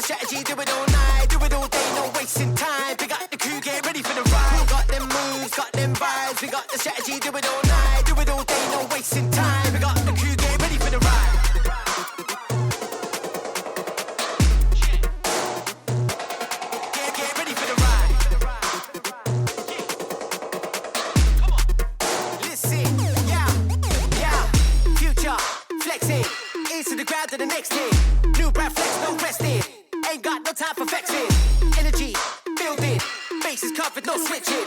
strategy, do it all night, do it all day, no wasting time. We got the crew, get ready for the ride. We got them moves, got them vibes. We got the strategy, do it all night, do it all day, no wasting time. We got the crew, get ready for the ride. Get ready for the ride. Come on. Listen, yeah, future, flexing. East to the ground to the next thing. New brand flex, no resting. Ain't got no time for flexing. Energy, building. Bases covered, no switching.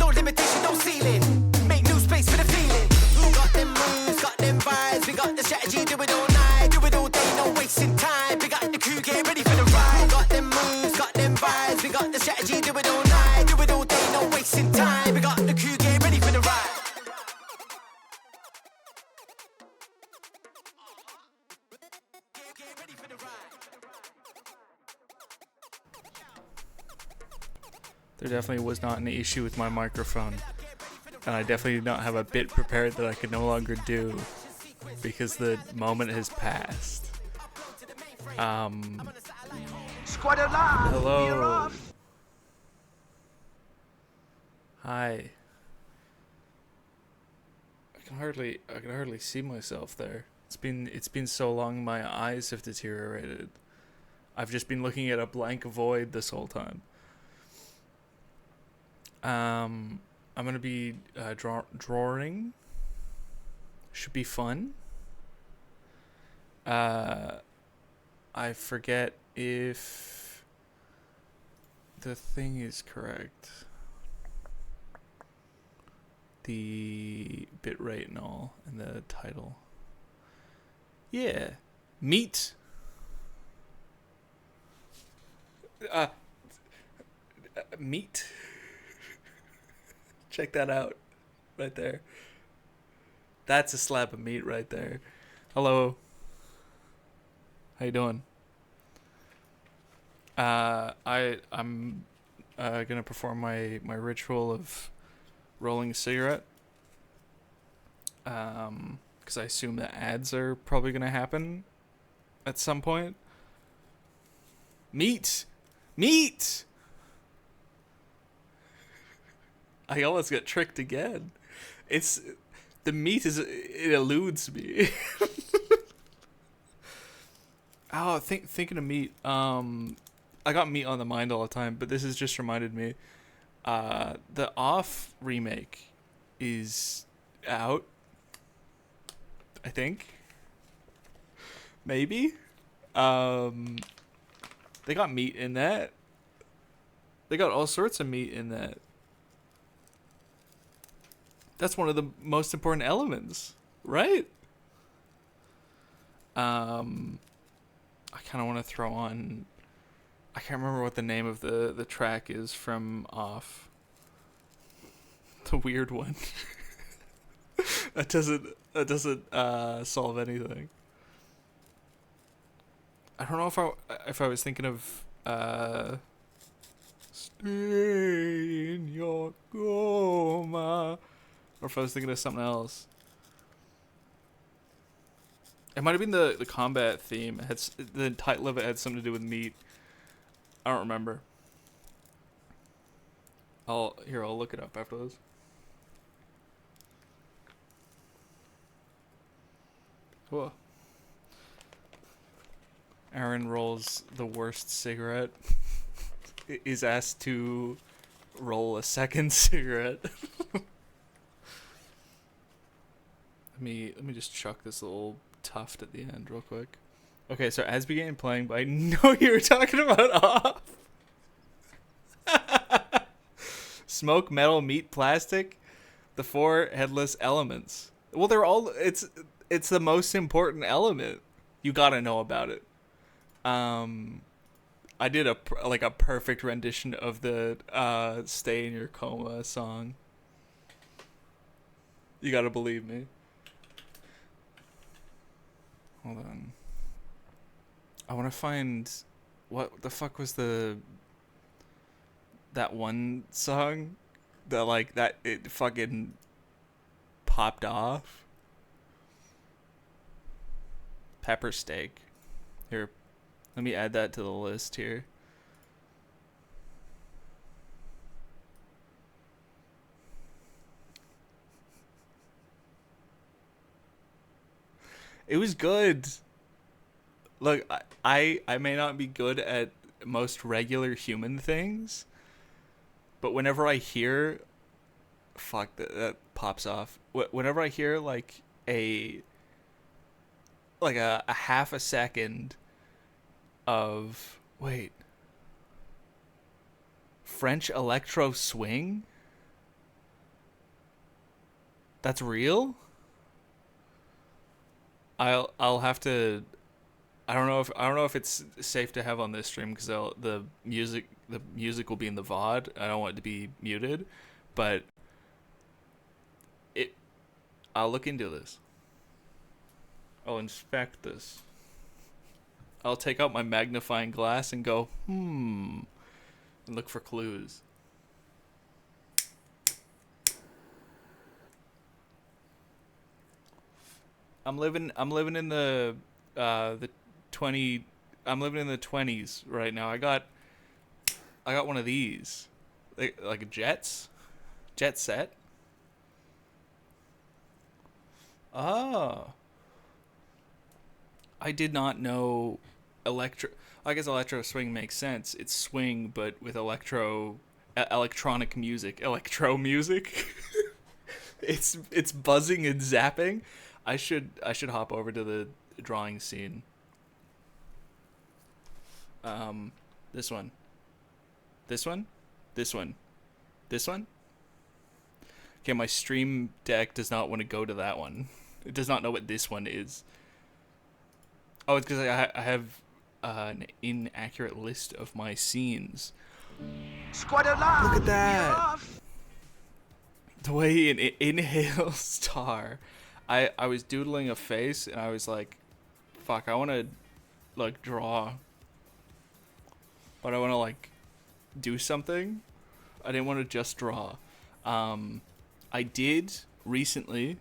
No limitation, no ceiling. Make new space for the feeling. We got them moves, got them vibes. We got the strategy, do it all night, do it all day, no wasting time. We got the crew, get ready for the ride. We got them moves, got them vibes. We got the strategy, do it all night, do it all day, no wasting time. We got the crew, get ready for the ride. There definitely was not an issue with my microphone, and I definitely did not have a bit prepared that I could no longer do because the moment has passed. Squad alive. Hello. Hi. I can hardly see myself there. It's been so long my eyes have deteriorated. I've just been looking at a blank void this whole time. I'm gonna be drawing. Should be fun. I forget if the thing is correct. The bitrate and all, and the title. Yeah, meat. Meat. Check that out, right there. That's a slab of meat right there. Hello. How you doing? I'm gonna perform my ritual of rolling a cigarette. Because I assume that ads are probably gonna happen at some point. Meat. I almost got tricked again. The meat it eludes me. Thinking of meat. I got meat on the mind all the time, but this has just reminded me. The Off remake is out. I think. Maybe. They got meat in that. They got all sorts of meat in that. That's one of the most important elements, right? I kind of want to throw on. I can't remember what the name of the track is from Off. The weird one. That doesn't solve anything. I don't know if I was thinking of stay in your coma, or if I was thinking of something else. It might have been the combat theme. The title of it had something to do with meat. I don't remember. I'll look it up after this. Whoa. Aaron rolls the worst cigarette. Is asked to roll a second cigarette. Let me just chuck this little tuft at the end real quick. Okay, so as began playing, but I know you were talking about Off. Smoke, metal, meat, plastic, the four headless elements. Well, they're all. It's the most important element. You gotta know about it. I did a perfect rendition of the "Stay in Your Coma" song. You gotta believe me. Hold on. I want to find what the fuck was that one song that it fucking popped off. Pepper Steak. Here, Let me add that to the list here. It was good. Look, I may not be good at most regular human things, but whenever I hear, fuck, that pops off. Whenever I hear like a half a second of French electro swing. That's real? I'll have to. I don't know if it's safe to have on this stream because the music will be in the VOD. I don't want it to be muted, but I'll look into this. I'll inspect this. I'll take out my magnifying glass and go and look for clues. I'm living in the 20. I'm living in the 20s right now. I got one of these, like a jet set. Oh, I did not know electro. I guess electro swing makes sense. It's swing, but with electronic music, electro music. It's buzzing and zapping. I should hop over to the drawing scene. This one. Okay, my stream deck does not want to go to that one. It does not know what this one is. Oh, it's because I have an inaccurate list of my scenes. Squad alive. Look at that. Off. The way it inhales tar. I was doodling a face and I was like, fuck, I want to like draw. But I want to like do something. I didn't want to just draw. I did recently.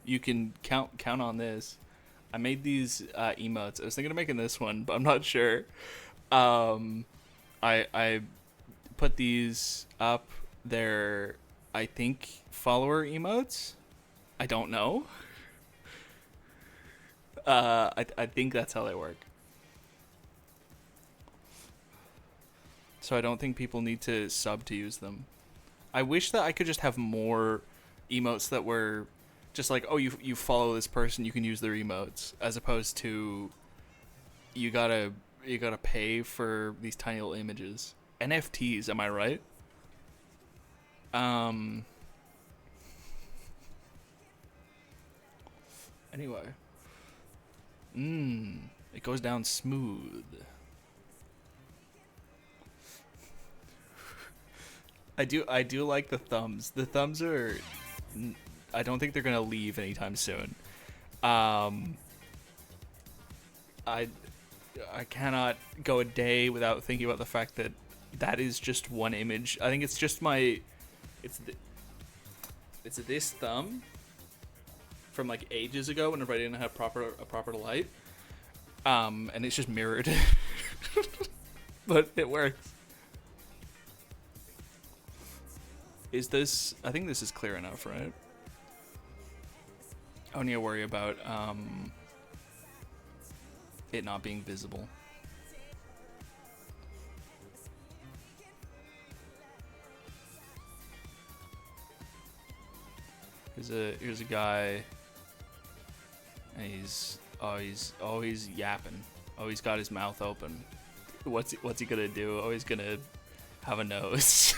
You can count on this. I made these emotes. I was thinking of making this one, but I'm not sure. I put these up. They're, I think, follower emotes. I don't know. I think that's how they work. So I don't think people need to sub to use them. I wish that I could just have more emotes that were just like, oh, you follow this person, you can use their emotes, as opposed to you gotta pay for these tiny little images. NFTs, am I right? Anyway. It goes down smooth. I do like the thumbs. The thumbs are, I don't think they're gonna leave anytime soon. I cannot go a day without thinking about the fact that that is just one image. I think it's just it's this thumb from like ages ago whenever I didn't have a proper light. And it's just mirrored. But it works. I think this is clear enough, right? I don't need to worry about it not being visible. Here's a guy, and he's yapping. Oh, he's got his mouth open. What's he gonna do? Oh, he's gonna have a nose.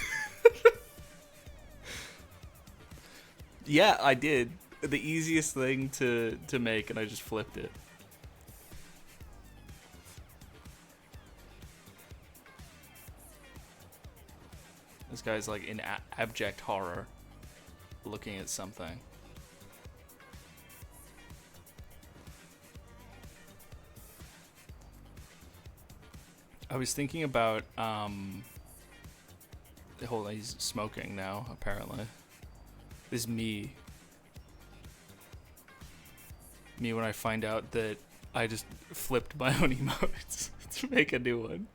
Yeah, I did. The easiest thing to make, and I just flipped it. This guy's like in abject horror, looking at something. I was thinking about, hold on, he's smoking now, apparently. This is me when I find out that I just flipped my own emotes to make a new one.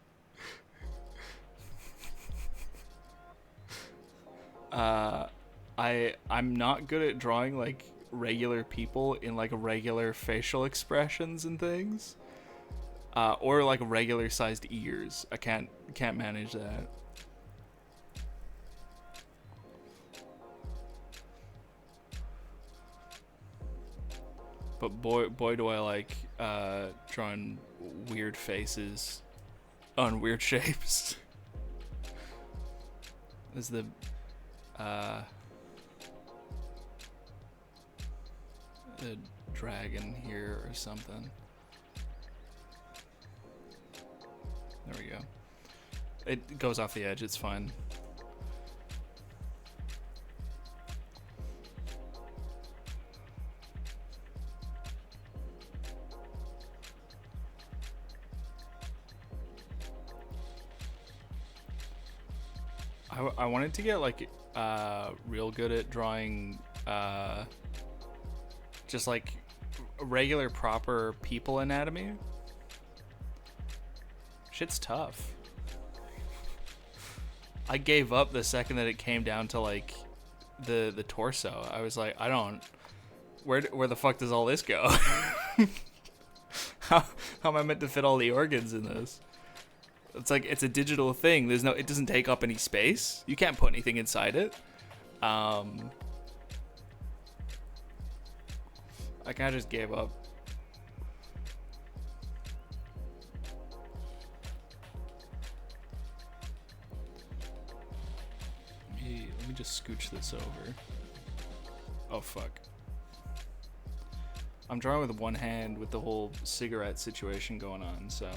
I'm not good at drawing like regular people in like regular facial expressions and things, or like regular sized ears. I can't manage that. But boy do I like drawing weird faces on weird shapes. Is the dragon here or something? There we go. It goes off the edge, it's fine. I wanted to get like real good at drawing just like regular proper people anatomy. Shit's tough. I gave up the second that it came down to like the torso. I was like, I don't, where the fuck does all this go? how am I meant to fit all the organs in this? It's like, it's a digital thing. It doesn't take up any space. You can't put anything inside it. I kind of just gave up. Let me just scooch this over. Oh, fuck. I'm drawing with one hand with the whole cigarette situation going on, so...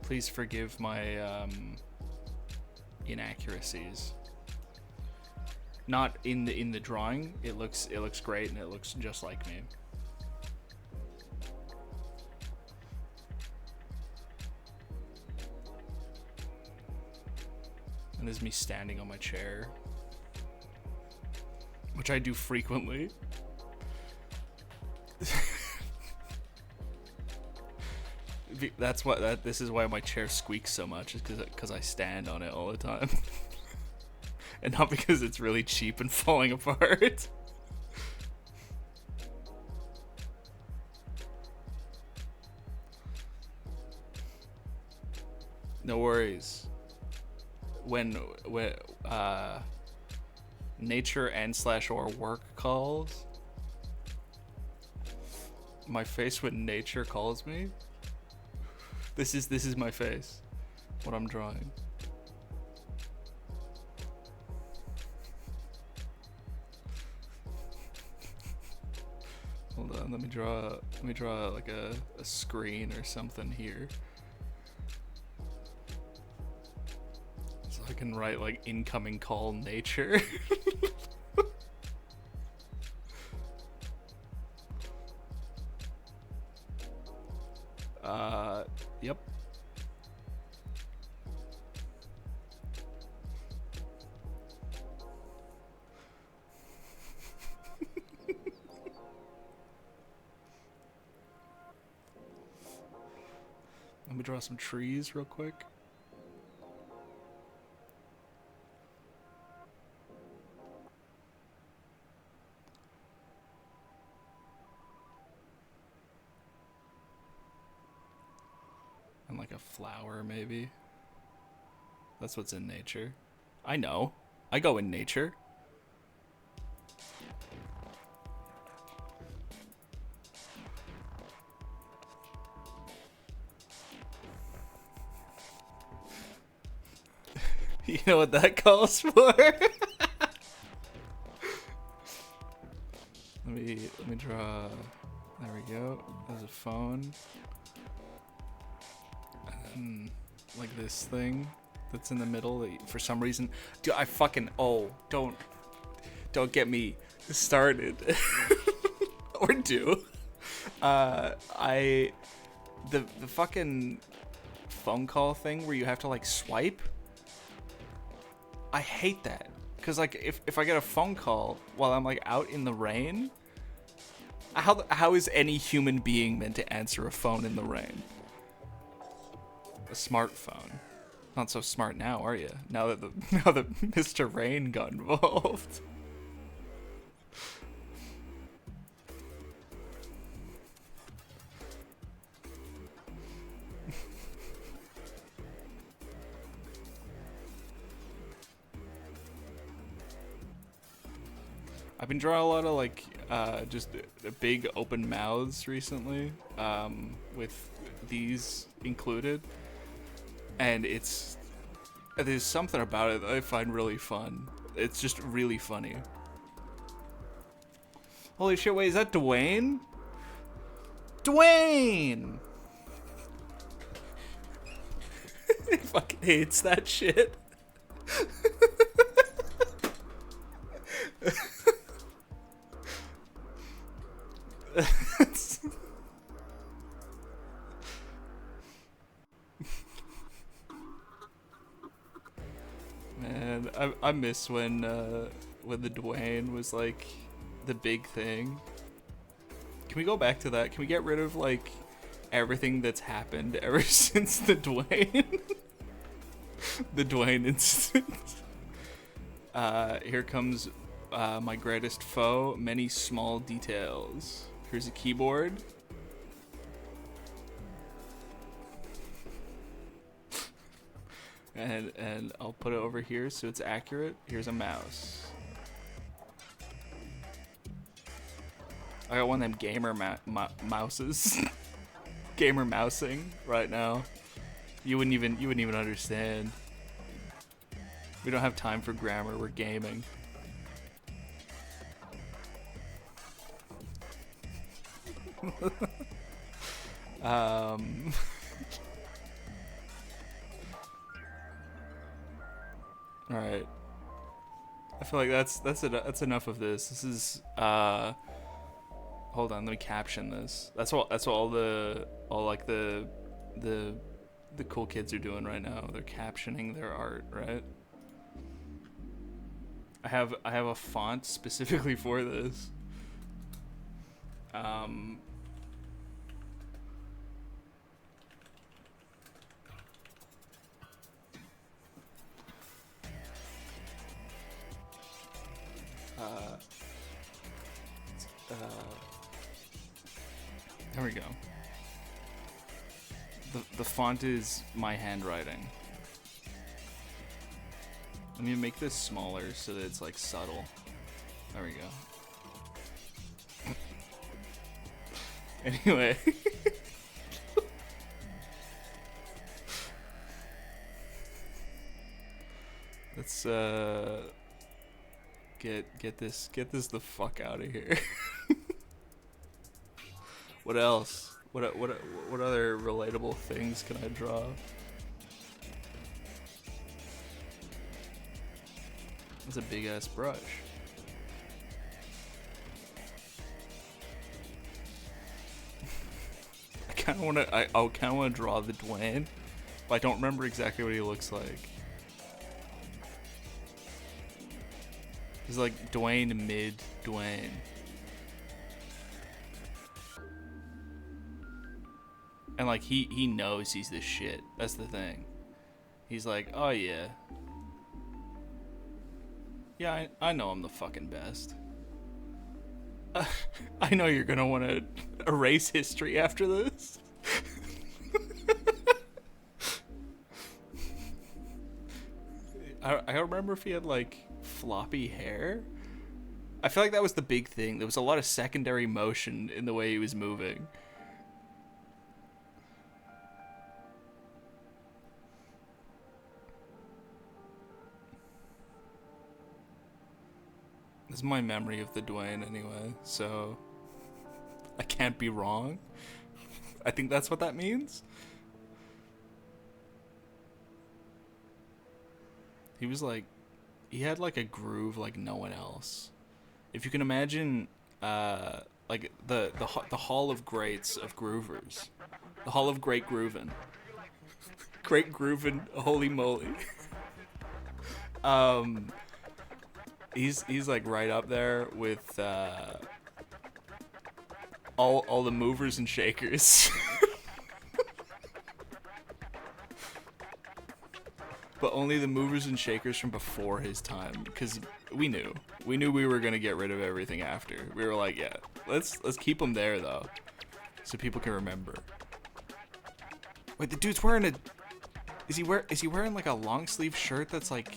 Please forgive my inaccuracies. Not in the drawing. It looks great and it looks just like me. And this is me standing on my chair, which I do frequently. This is why my chair squeaks so much, is because I stand on it all the time. And not because it's really cheap and falling apart. No worries. When nature and/or work calls, my face when nature calls me. This is my face, what I'm drawing. Hold on, let me draw like a screen or something here. So I can write like incoming call nature. Yep. Let me draw some trees real quick. And like a flower, maybe. That's what's in nature. I know. I go in nature. You know what that calls for? Let me draw. There we go. There's a phone. And then, like this thing that's in the middle that for some reason, dude, I fucking don't get me started. Or do. The fucking phone call thing where you have to like swipe. I hate that Because, like, if I get a phone call while I'm, like, out in the rain, how is any human being meant to answer a phone in the rain? A smartphone. Not so smart now, are you? Now that Mr. Rain got involved. I've been drawing a lot of like just big open mouths recently, with these included, and there's something about it that I find really fun. It's just really funny. Holy shit! Wait, is that Dwayne? Dwayne! He fucking hates that shit. Man, I miss when the Dwayne was like the big thing. Can we go back to that? Can we get rid of like everything that's happened ever since the Dwayne the Dwayne incident? Here comes my greatest foe, many small details. Here's a keyboard. And I'll put it over here so it's accurate. Here's a mouse. I got one of them gamer mouses. Gamer mousing right now. You wouldn't even understand. We don't have time for grammar. We're gaming. All right. I feel like that's enough of this. This is hold on, let me caption this. That's all the cool kids are doing right now. They're captioning their art, right? I have a font specifically for this. There we go. The font is my handwriting. Let me make this smaller so that it's like subtle. There we go. Anyway. Let's get this the fuck out of here. What else? What other relatable things can I draw? That's a big ass brush. I kind of want to draw the Dwayne, but I don't remember exactly what he looks like. He's like Dwayne mid Dwayne. And like he knows he's the shit. That's the thing. He's like, oh yeah. Yeah, I know I'm the fucking best. I know you're gonna want to erase history after this. I don't remember if he had like floppy hair. I feel like that was the big thing. There was a lot of secondary motion in the way he was moving. This is my memory of the Dwayne anyway, so I can't be wrong. I think that's what that means. He had like a groove like no one else. If you can imagine, like the Hall of Greats of Groovers, the Hall of Great Groovin', Great Groovin', holy moly. He's like right up there with all the movers and shakers. But only the movers and shakers from before his time, because we knew we were gonna get rid of everything after. We were like, yeah, let's keep him there though, so people can remember. Wait, the dude's wearing a. Is he wearing like a long sleeve shirt that's like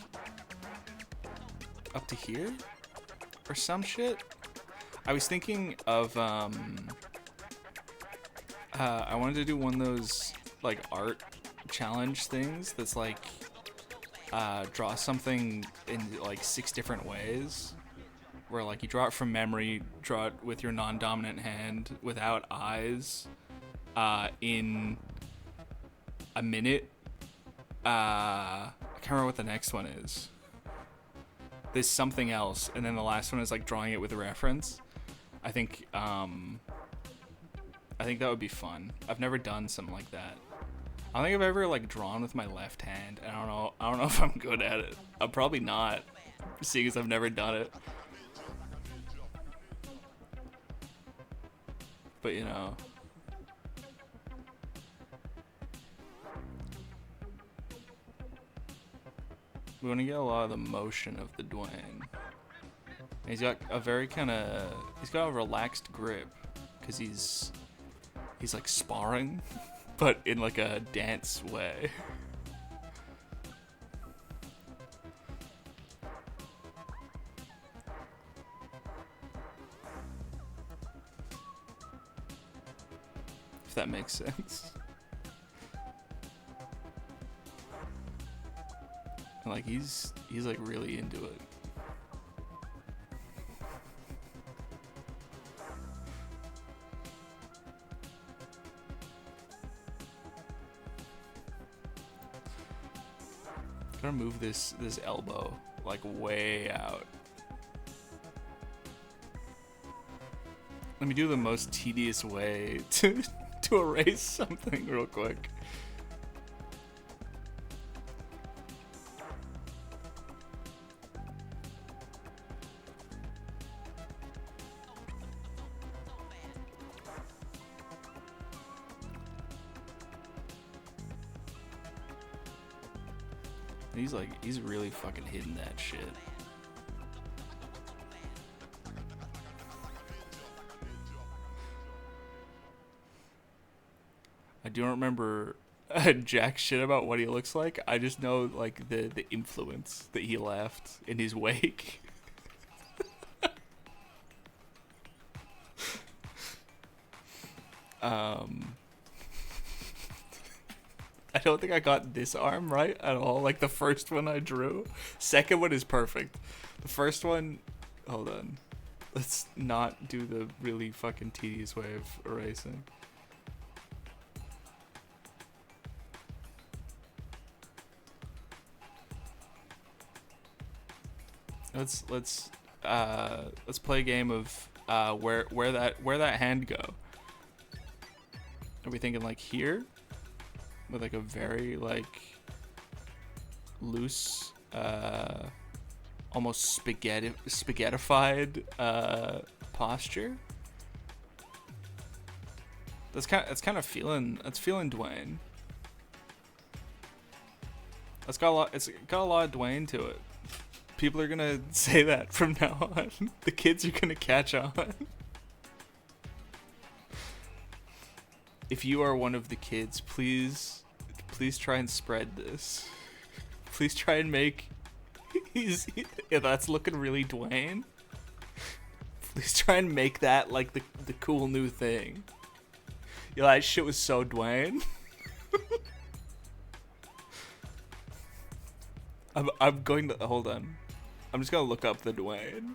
up to here, or some shit? I was thinking of I wanted to do one of those like art challenge things that's like draw something in like 6 different ways, where like you draw it from memory, draw it with your non-dominant hand without eyes in a minute. I can't remember what the next one is. There's something else, and then the last one is like drawing it with a reference. I think that would be fun. I've never done something like that. I don't think I've ever like drawn with my left hand. And I don't know if I'm good at it. I'm probably not, seeing as I've never done it. But you know, we want to get a lot of the motion of the Dwayne. He's got a very he's got a relaxed grip, because he's like sparring, but in like a dance way. If that makes sense. And like he's like really into it. Gotta move this elbow like way out. Let me do the most tedious way to erase something real quick. He's really fucking hitting that shit. I don't remember jack shit about what he looks like. I just know like the influence that he left in his wake. I don't think I got this arm right at all. Like the first one I drew. Second one is perfect. The first one, hold on. Let's not do the really fucking tedious way of erasing. Let's play a game of where that hand go. Are we thinking like here? With like a very like loose, almost spaghettified posture. That's kind of feeling Dwayne. It's got a lot of Dwayne to it. People are gonna say that from now on. The kids are gonna catch on. If you are one of the kids, please try and spread this. Please try and make that's looking really Dwayne. Please try and make that like the cool new thing. Yo, that shit was so Dwayne. I'm going to hold on. I'm just gonna look up the Dwayne.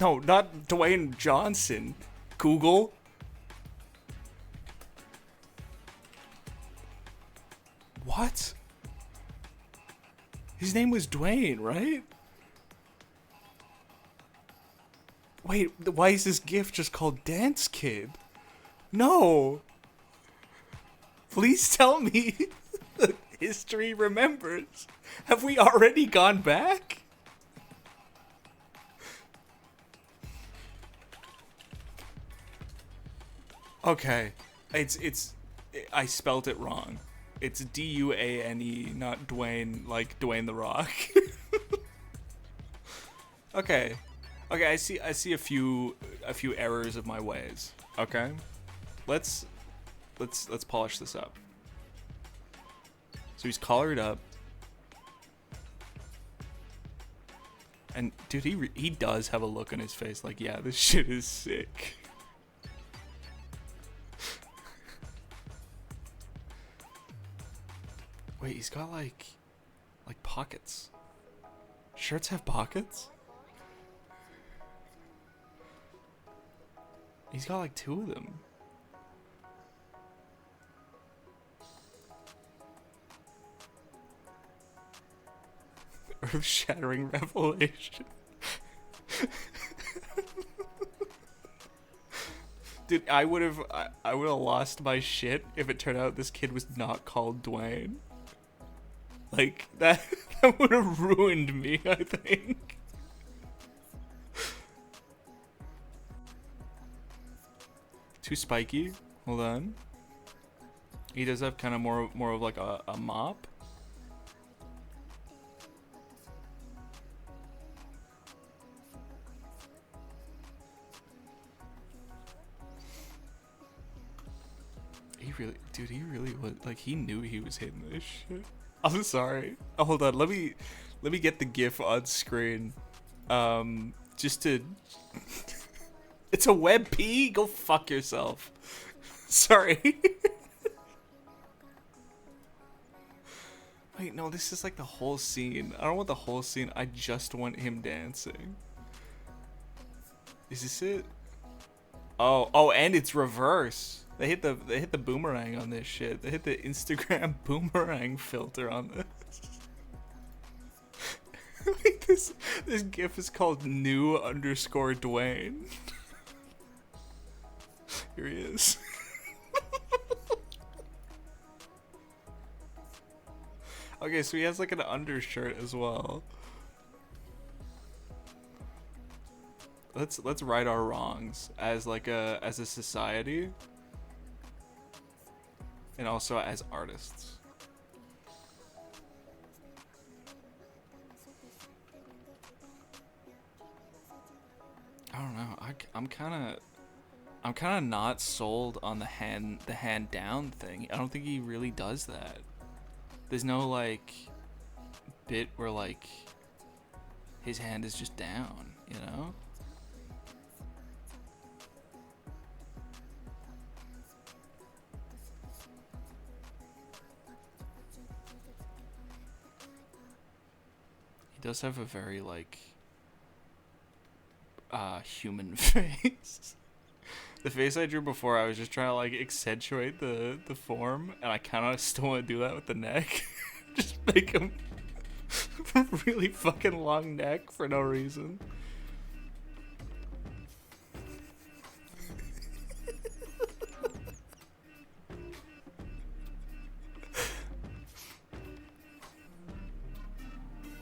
No, not Dwayne Johnson. Google. What? His name was Dwayne, right? Wait, why is this GIF just called Dance Kid? No. Please tell me history remembers. Have we already gone back? Okay. I spelt it wrong. It's D-U-A-N-E, not Dwayne, like Dwayne The Rock. Okay. Okay, I see a few errors of my ways. Okay? Let's polish this up. So he's collared up. And dude, he does have a look on his face like, yeah, this shit is sick. Wait, he's got like pockets. Shirts have pockets? He's got like 2 of them. Earth-shattering revelation. Dude, I would have lost my shit if it turned out this kid was not called Dwayne. Like that would have ruined me, I think. Too spiky. Hold on. He does have kind of more of like a mop. He really was, like, he knew he was hitting this shit. I'm sorry. Oh, hold on. Let me get the GIF on screen. Just to. It's a web P. Go fuck yourself. Sorry. Wait, no. This is like the whole scene. I don't want the whole scene. I just want him dancing. Is this it? Oh, and it's reverse. They hit the boomerang on this shit. They hit the Instagram boomerang filter on this. Like this GIF is called new_Dwayne. Here he is. Okay, so he has like an undershirt as well. Let's right our wrongs as a society. And also as artists. I don't know. I'm kind of not sold on the hand down thing. I don't think he really does that. There's no like bit where like his hand is just down, you know? Does have a very like human face. The face I drew before, I was just trying to like accentuate the form, and I kind of still want to do that with the neck. Just make him really fucking long neck for no reason.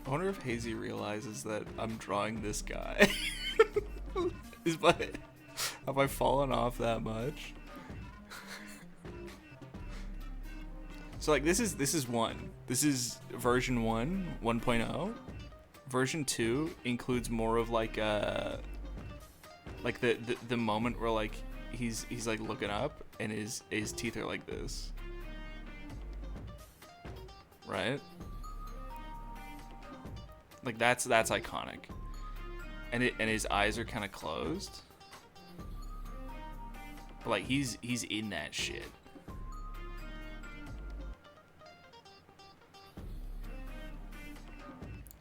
I wonder if Hazy realizes that I'm drawing this guy. Have I fallen off that much? So like this is 1. This is version 1, 1.0. Version 2 includes more of like the moment where like he's like looking up and his teeth are like this. Right? Like that's iconic, and his eyes are kind of closed, but like he's in that shit.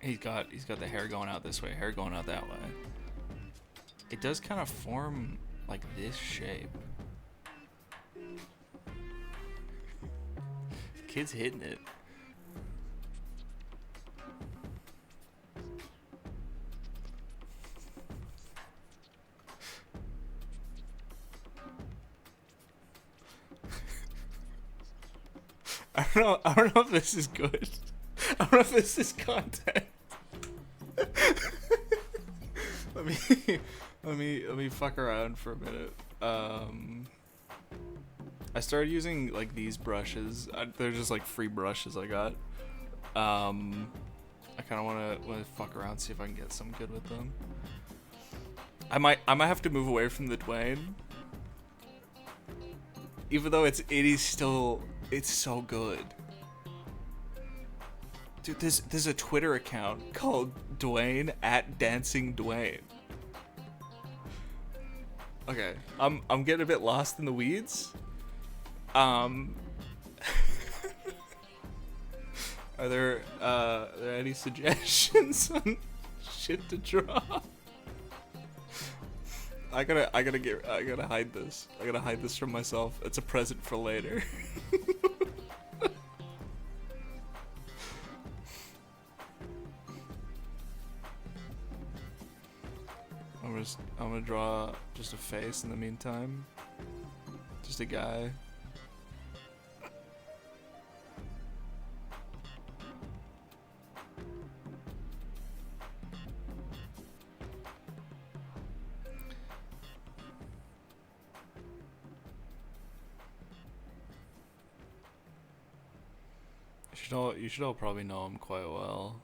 He's got the hair going out this way, hair going out that way. It does kind of form like this shape. Kid's hitting it. I I don't know if this is good. I don't know if this is content. let me fuck around for a minute. I started using like these brushes. They're just like free brushes I got. I kind of want to fuck around, see if I can get some good with them. I might have to move away from the Dwayne, even though it's so good. Dude, there's a Twitter account called Dwayne @DancingDwayne. Okay, I'm getting a bit lost in the weeds. Are there any suggestions on shit to draw? I gotta hide this. I gotta hide this from myself. It's a present for later. I'm gonna draw just a face in the meantime. Just a guy. You should all probably know him quite well.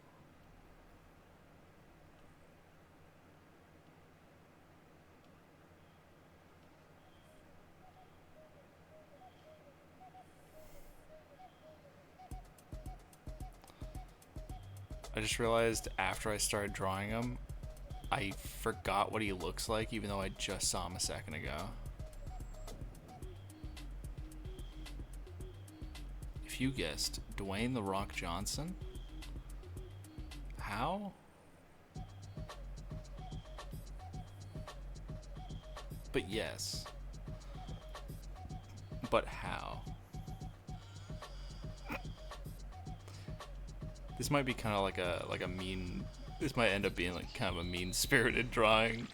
I just realized after I started drawing him, I forgot what he looks like, even though I just saw him a second ago. If you guessed Dwayne "The Rock" Johnson, how? But yes. But how? This might be kind of like a mean. This might end up being like kind of a mean-spirited drawing.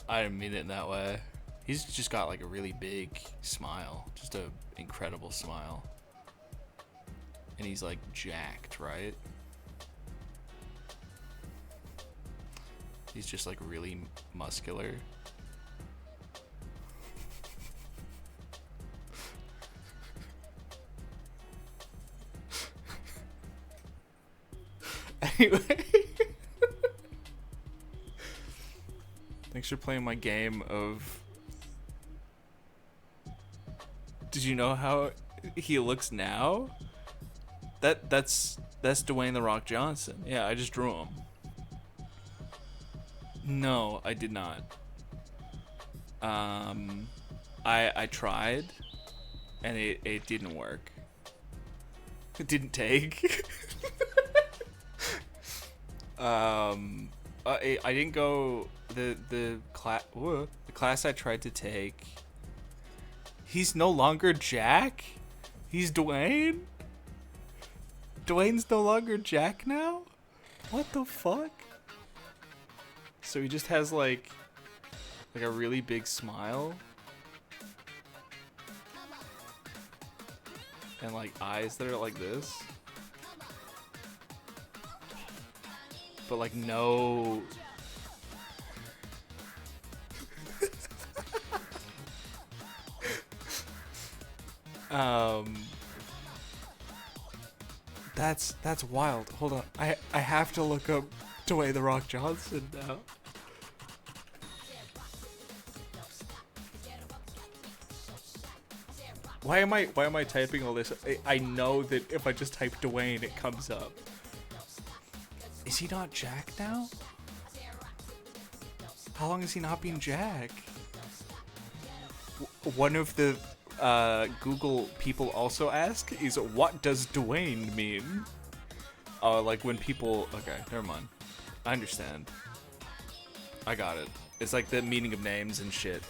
I didn't mean it in that way. He's just got like a really big smile, just a incredible smile, and he's like jacked, right? He's just like really muscular. Anyway, thanks for playing my game of. Did you know how he looks now? That's Dwayne "The Rock" Johnson. Yeah, I just drew him. No, I did not. I tried, and it didn't work. It didn't take. I didn't go the class I tried to take. He's no longer Jack? He's Dwayne? Dwayne's no longer Jack now? What the fuck? So he just has like a really big smile. And like eyes that are like this. But like no. That's wild. Hold on. I have to look up Dwayne "The Rock" Johnson now. Why am I typing all this? I know that if I just type Dwayne, it comes up. Is he not Jack now? How long has he not been Jack? One of the Google people also ask is, what does Dwayne mean? Like when people... Okay, never mind. I understand. I got it. It's like the meaning of names and shit.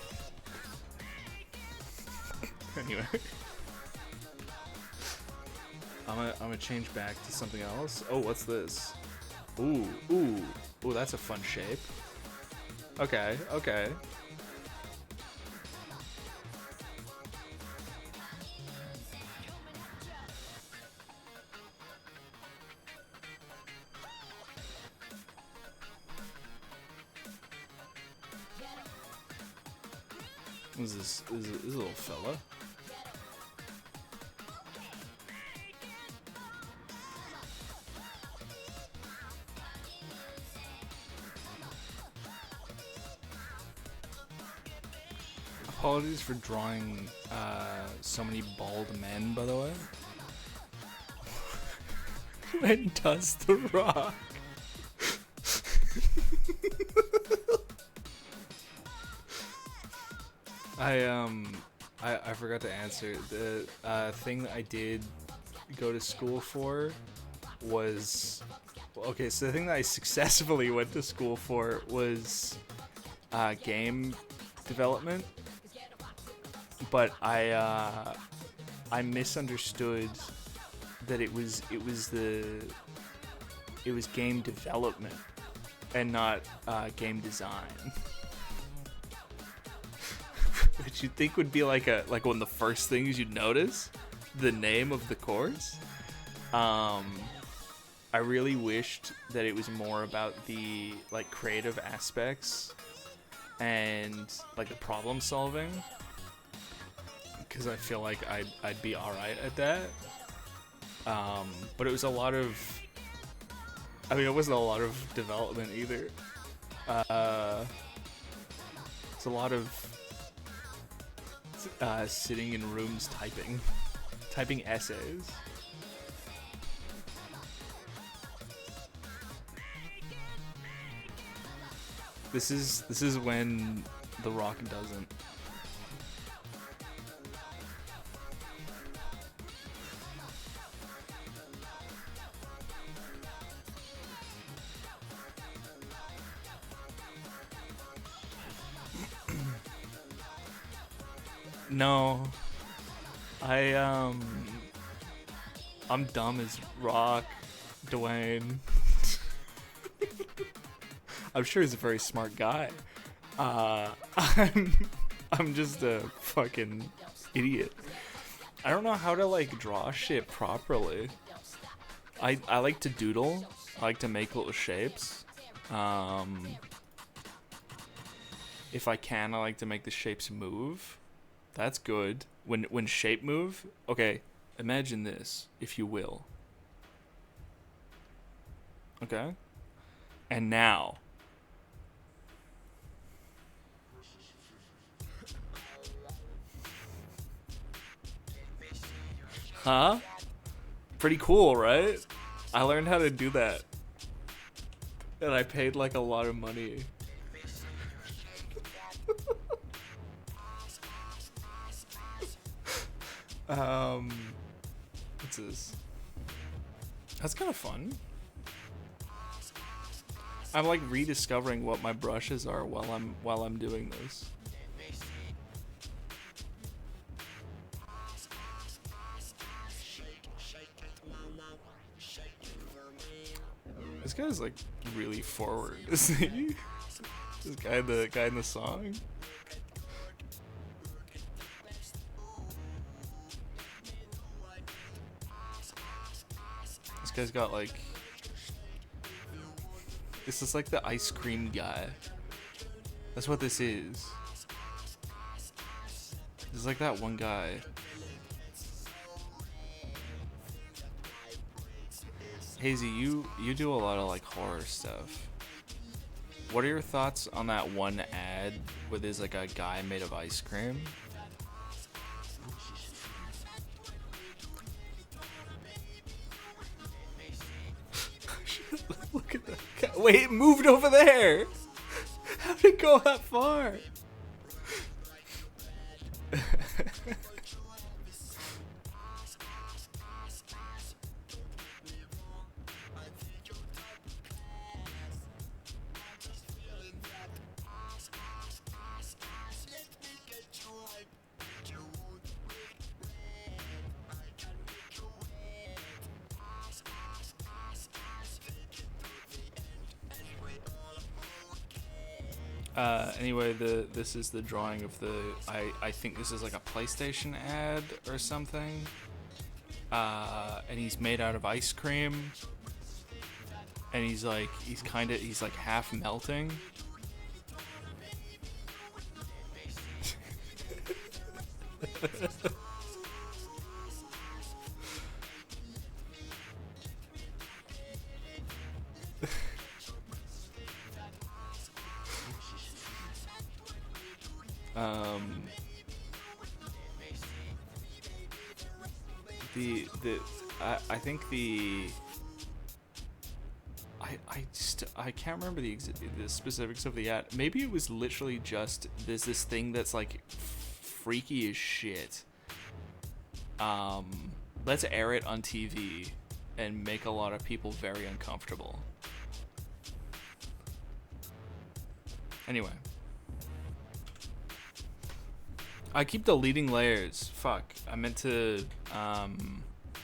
Anyway. I'm gonna change back to something else. Oh, what's this? Ooh, that's a fun shape. Okay. Who's this? Is this a little fella? Apologies for drawing so many bald men, by the way. When does The Rock? I forgot to answer. The thing that I did go to school for was, okay, so the thing that I successfully went to school for was game development, but I misunderstood that it was game development and not game design. Which you'd think would be like one of the first things you'd notice, the name of the course. I really wished that it was more about the like creative aspects and like the problem solving, because I feel like I'd be all right at that. But it was a lot of, I mean, it wasn't a lot of development either. It's a lot of sitting in rooms typing essays. This is when The Rock doesn't. No, I'm dumb as rock, Dwayne. I'm sure he's a very smart guy. I'm just a fucking idiot. I don't know how to like draw shit properly. I like to doodle. I like to make little shapes. If I can, I like to make the shapes move. That's good. When shape move, okay, imagine this, if you will. Okay? And now. Huh? Pretty cool, right? I learned how to do that. And I paid like a lot of money. What's this? That's kind of fun. I'm like rediscovering what my brushes are while I'm doing this. This guy's like really forward, isn't he? This guy, the guy in the song. This guy's got like, this is like the ice cream guy. That's what this is. This is like that one guy. Hazy, you do a lot of like horror stuff. What are your thoughts on that one ad where there's like a guy made of ice cream? Look at that guy. Wait, it moved over there. How did it go that far? Anyway, this is the drawing of the, I think this is like a PlayStation ad or something. And he's made out of ice cream. And he's like half melting. Um, I think I can't remember the specifics of the ad. Maybe it was literally just there's this thing that's like freaky as shit. Let's air it on TV and make a lot of people very uncomfortable. Anyway. I keep deleting layers. Fuck. I meant to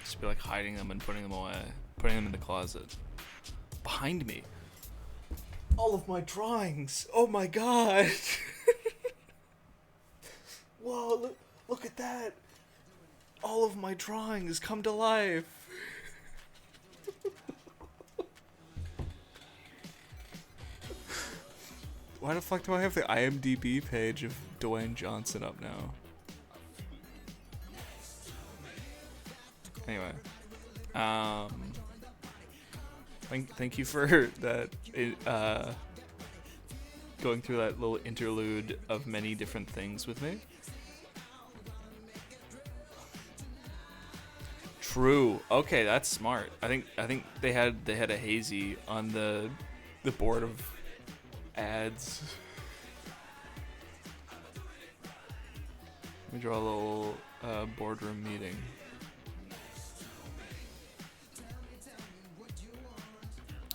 just be like hiding them and putting them away. Putting them in the closet. Behind me. All of my drawings. Oh my god. Whoa, look at that. All of my drawings come to life. Why the fuck do I have the IMDb page of Dwayne Johnson up now? Anyway, thank you for that. Going through that little interlude of many different things with me. True. Okay, that's smart. I think they had a hazy on the board of ads. Let me draw a little boardroom meeting.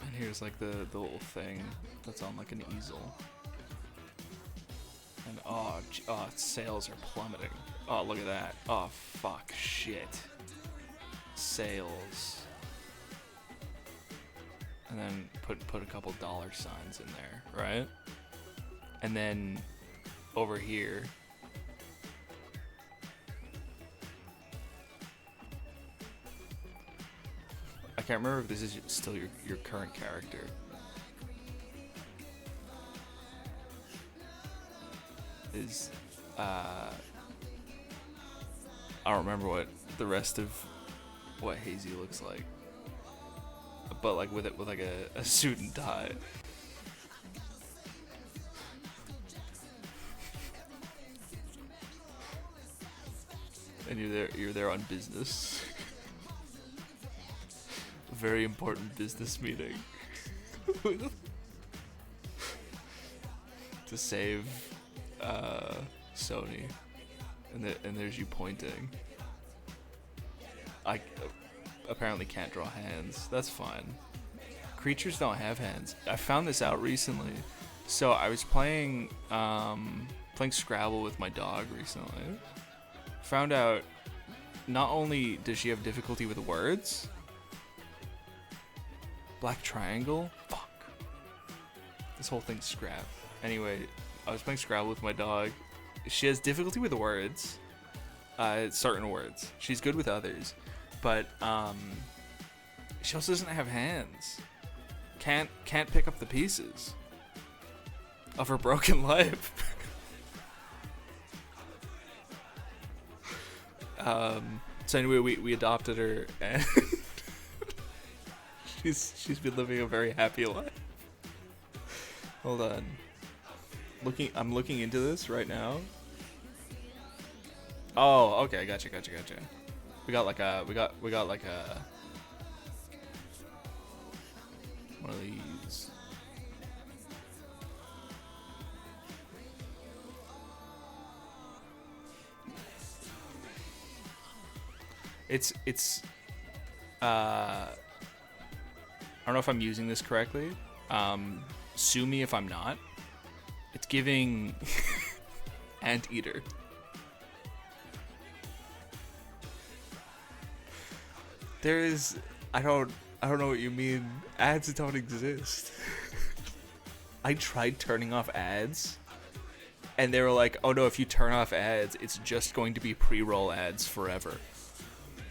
And here's like the little thing that's on like an easel. And sales are plummeting. Oh, look at that. Oh, fuck, shit. Sales. And then put a couple dollar signs in there, right? And then over here, I can't remember if this is still your current character. I don't remember what the rest of what Hazy looks like. But like with like a suit and tie. And you're there on business. A very important business meeting. To save Sony. And there's you pointing. I apparently can't draw hands. That's fine. Creatures don't have hands. I found this out recently. So I was playing Scrabble with my dog recently. Found out not only does she have difficulty with words. Black triangle? Fuck. This whole thing's scrap. Anyway, I was playing Scrabble with my dog. She has difficulty with words. Certain words. She's good with others. But she also doesn't have hands. Can't pick up the pieces of her broken life. So anyway, we adopted her, and she's been living a very happy life. Hold on. I'm looking into this right now. Oh, okay, gotcha. We got like a one of these. It's I don't know if I'm using this correctly. Sue me if I'm not. It's giving Anteater. There is I don't know what you mean. Ads don't exist. I tried turning off ads, and they were like, "Oh no, if you turn off ads, it's just going to be pre-roll ads forever."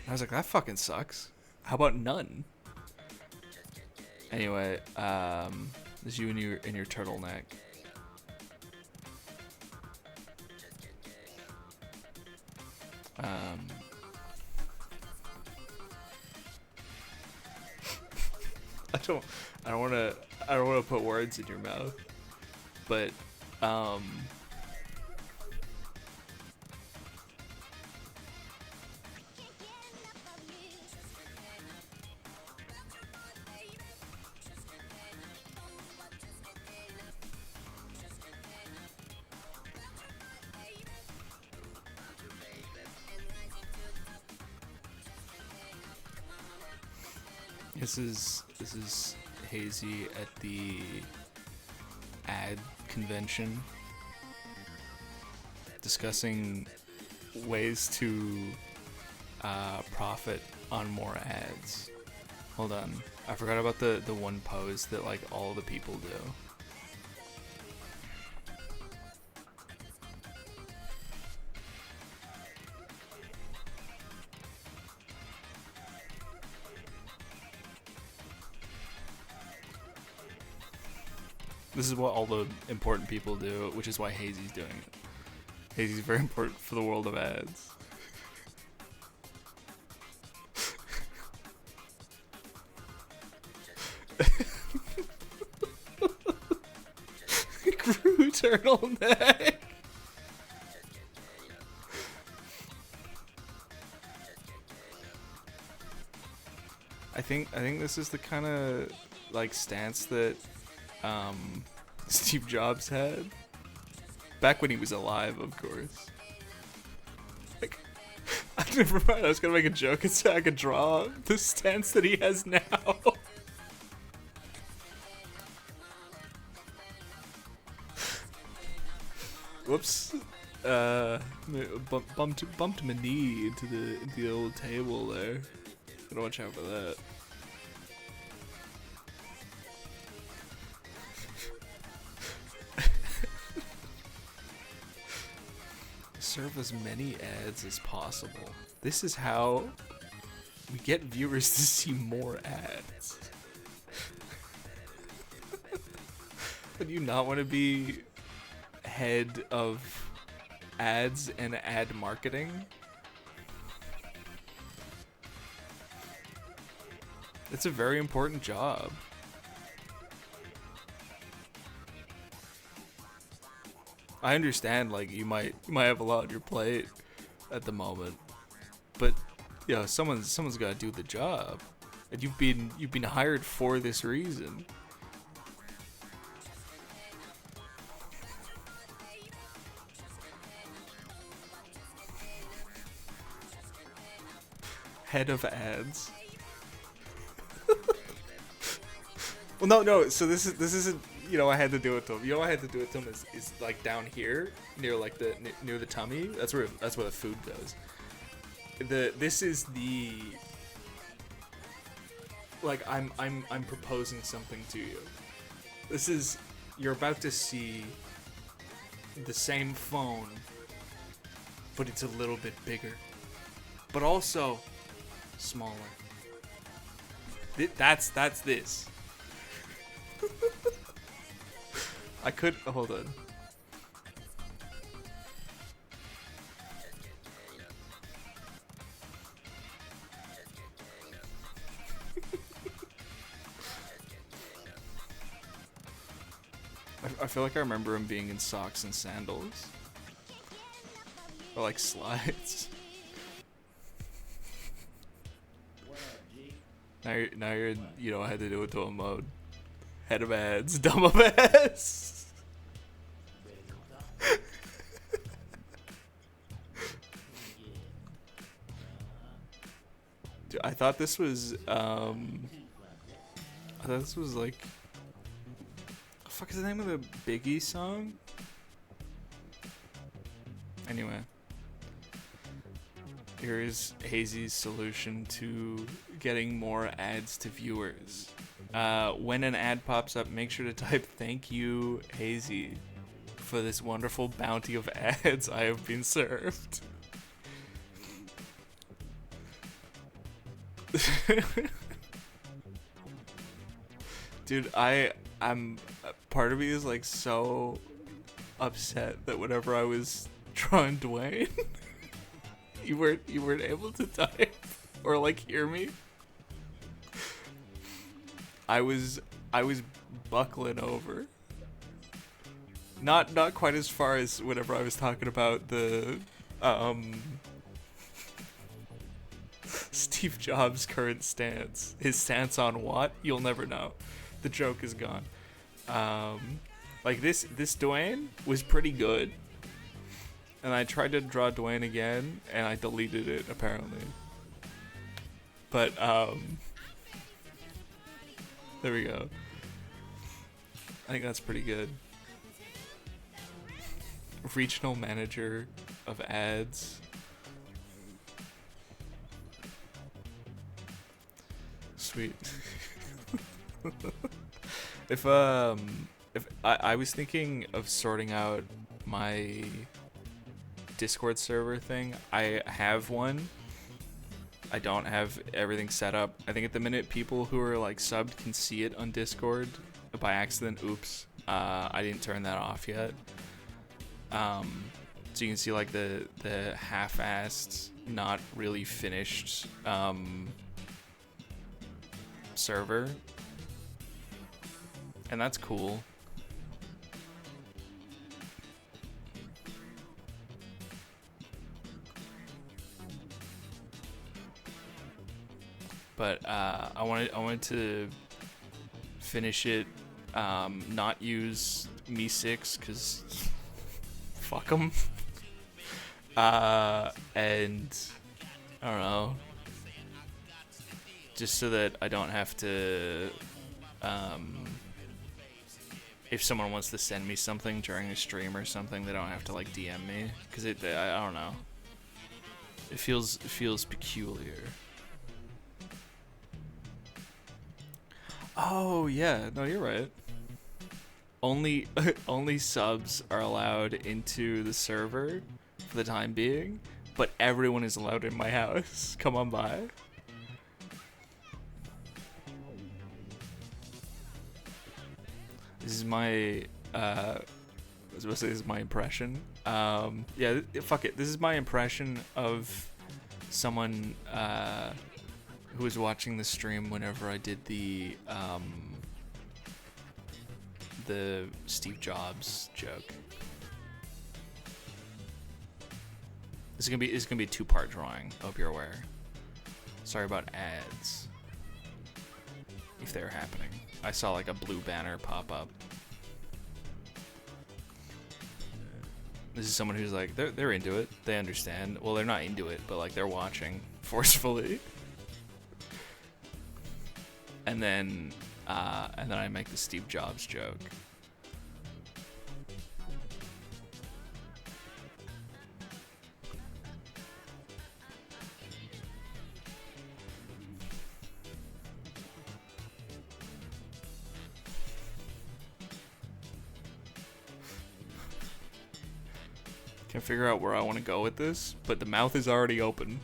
I was like, "That fucking sucks. How about none?" Anyway, there's you in your turtleneck. I don't want to put words in your mouth, but This is Hazy at the ad convention discussing ways to profit on more ads. Hold on, I forgot about the one pose that like all the people do. This is what all the important people do, which is why Hazy's doing it. Hazy's very important for the world of ads. Crew turtleneck. I think this is the kind of like stance that Steve Jobs had back when he was alive, of course. Like, never mind. I was gonna make a joke and say I could draw the stance that he has now. Whoops. Bumped my knee into the old table there. Gotta watch out for that. Serve as many ads as possible. This is how we get viewers to see more ads. Would you not want to be head of ads and ad marketing? It's a very important job. I understand, like, you might have a lot on your plate at the moment, but you know, someone's got to do the job, and you've been hired for this reason. Head of ads. Well, no. So this isn't. You know, I had to do it to him. You know, I had to do it to him is like down here near like near the tummy. That's where the food goes. This is the like I'm proposing something to you. This is, you're about to see the same phone, but it's a little bit bigger, but also smaller. That's this. I could hold on. I feel like I remember him being in socks and sandals, or like slides. Now you're you know, I had to do it to a mode. Head of ads, dumb of ass. Dude, I thought this was like, what the fuck is the name of the Biggie song? Anyway, here is Hazy's solution to getting more ads to viewers. When an ad pops up, make sure to type "Thank you, Hazy, for this wonderful bounty of ads I have been served." Dude, I'm part of me is like so upset that whenever I was drawing Dwayne, you weren't able to type or like hear me. I was buckling over. Not quite as far as whenever I was talking about the Steve Jobs' current stance. His stance on what? You'll never know. The joke is gone. Like this Dwayne was pretty good. And I tried to draw Dwayne again and I deleted it apparently. But There we go. I think that's pretty good. Regional manager of ads. Sweet. If I was thinking of sorting out my Discord server thing. I have one. I don't have everything set up. I think at the minute people who are like subbed can see it on Discord by accident. Oops. I didn't turn that off yet. So you can see like the half-assed, not really finished server. And that's cool. But I wanted to finish it, not use Me6 because fuck them. And I don't know, just so that I don't have to. If someone wants to send me something during a stream or something, they don't have to like DM me because I don't know. It feels peculiar. Oh yeah, no, you're right. Only subs are allowed into the server for the time being, but everyone is allowed in my house. Come on by. This is my I was supposed to say this is my impression. Yeah, fuck it. This is my impression of someone who was watching the stream whenever I did the Steve Jobs joke. This is gonna be a 2-part drawing. I hope you're aware. Sorry about ads, if they're happening. I saw like a blue banner pop up. This is someone who's like they're into it. They understand. Well, they're not into it, but like they're watching forcefully. And then I make the Steve Jobs joke. Can't figure out where I want to go with this, but the mouth is already open.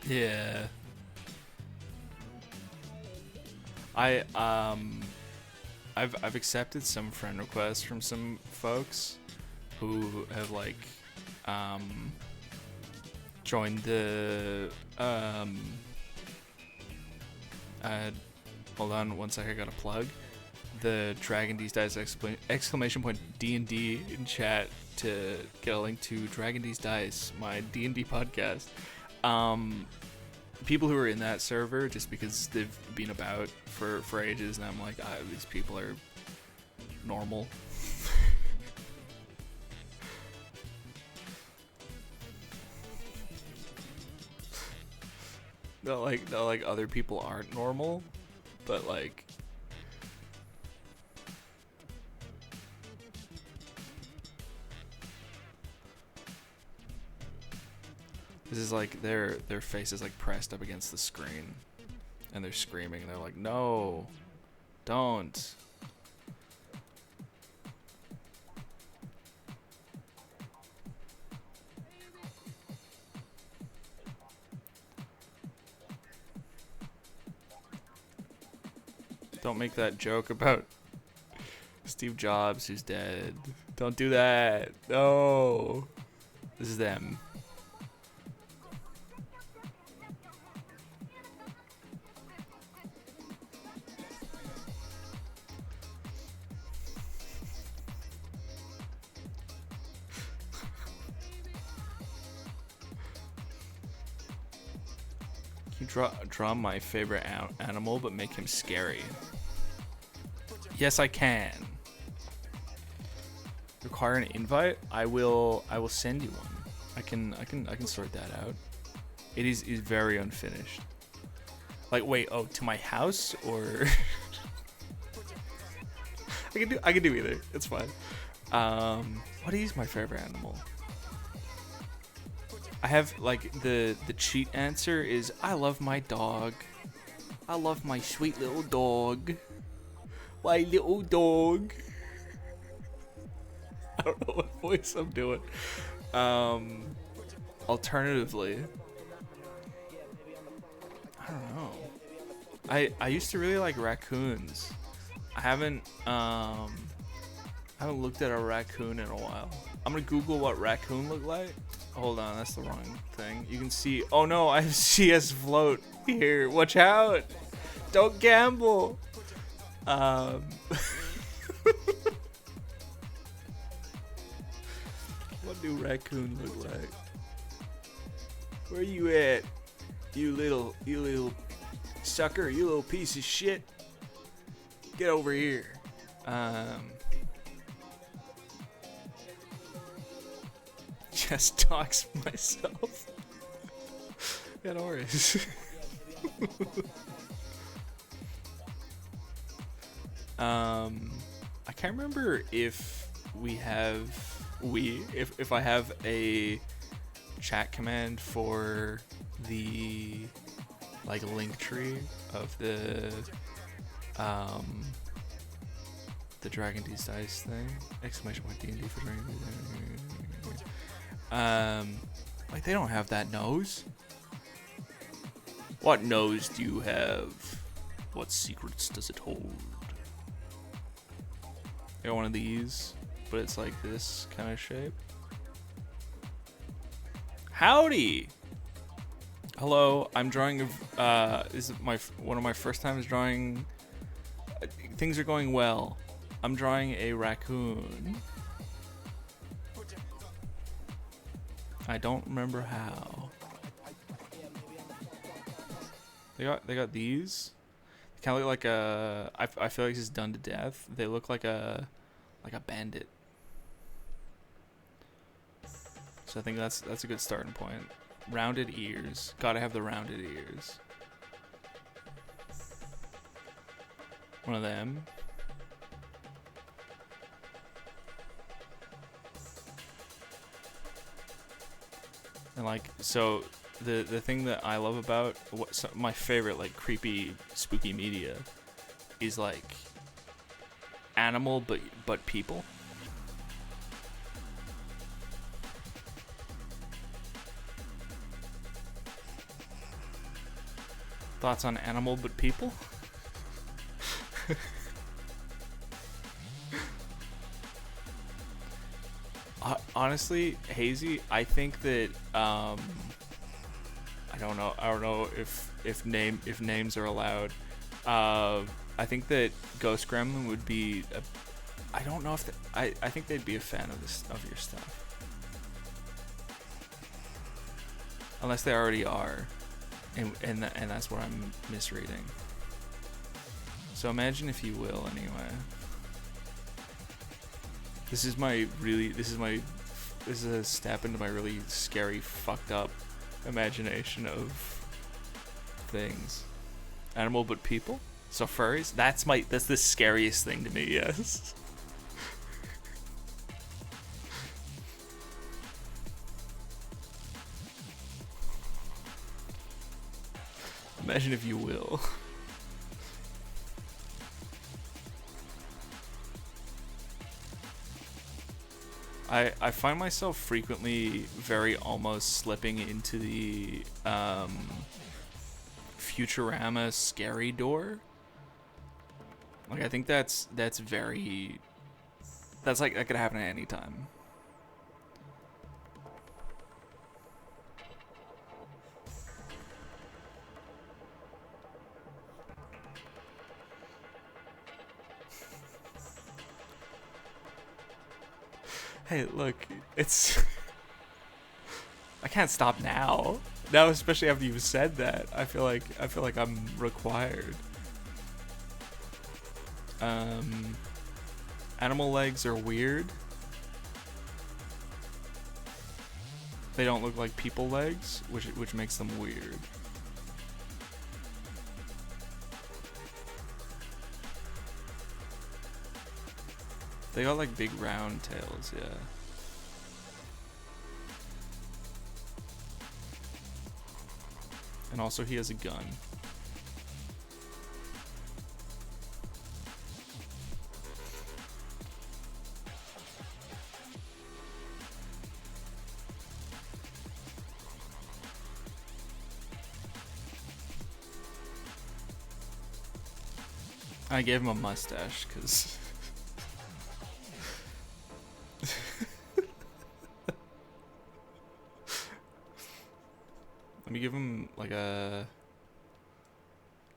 Yeah. I've accepted some friend requests from some folks who have like joined the hold on one second, I gotta plug the Dragon D's Dice exclamation point D&D in chat to get a link to Dragon D's Dice, my D&D podcast. People who are in that server, just because they've been about for ages, and I'm like, these people are normal. Not like other people aren't normal, but like this is like their face is like pressed up against the screen and they're screaming and they're like, no, don't. Don't make that joke about Steve Jobs who's dead. Don't do that. No. This is them. Can you draw my favorite animal but make him scary? Yes, I can. Require an invite? I will send you one. I can sort that out. is very unfinished. Like, wait, oh, to my house or I can do either. It's fine. What is my favorite animal? I have like the cheat answer is I love my dog. I love my sweet little dog. My little dog. I don't know what voice I'm doing. Alternatively, I don't know. I used to really like raccoons. I haven't looked at a raccoon in a while. I'm gonna Google what raccoon look like. Hold on, that's the wrong thing. You can see. Oh no, I have CS float here. Watch out! Don't gamble. What do raccoon look like? Where you at? You little sucker, you little piece of shit. Get over here. Just talks myself. Yeah, no worries. I can't remember if if I have a chat command for the like link tree of the Dragon D's Dice thing. Exclamation point D&D for Dragon D's. Like they don't have that nose. What nose do you have? What secrets does it hold? I got one of these, but it's like this kind of shape. Howdy! Hello, I'm drawing this is one of my first times drawing. Things are going well. I'm drawing a raccoon. I don't remember how. They got these. They kind of look like a. I feel like this is done to death. They look like a bandit. So I think that's a good starting point. Rounded ears. Gotta have the rounded ears. One of them. And like, so the thing that I love about my favorite like creepy spooky media is like animal but people. Thoughts on animal but people? Honestly, Hazy, I think that I don't know if names are allowed. I think that Ghost Gremlin would be I don't know if I think they'd be a fan of your stuff. Unless they already are. And that's what I'm misreading. So imagine if you will anyway. This is a step into my really scary, fucked up imagination of things. Animal but people? So furries? That's the scariest thing to me, yes. Imagine if you will. I find myself frequently very almost slipping into the Futurama scary door. Like I think that's like that could happen at any time. Hey, look, it's I can't stop now. Now, especially after you've said that, I feel like I'm required. Animal legs are weird. They don't look like people legs, which makes them weird. They got like big round tails, yeah. And also he has a gun. I gave him a mustache because let me give him like a.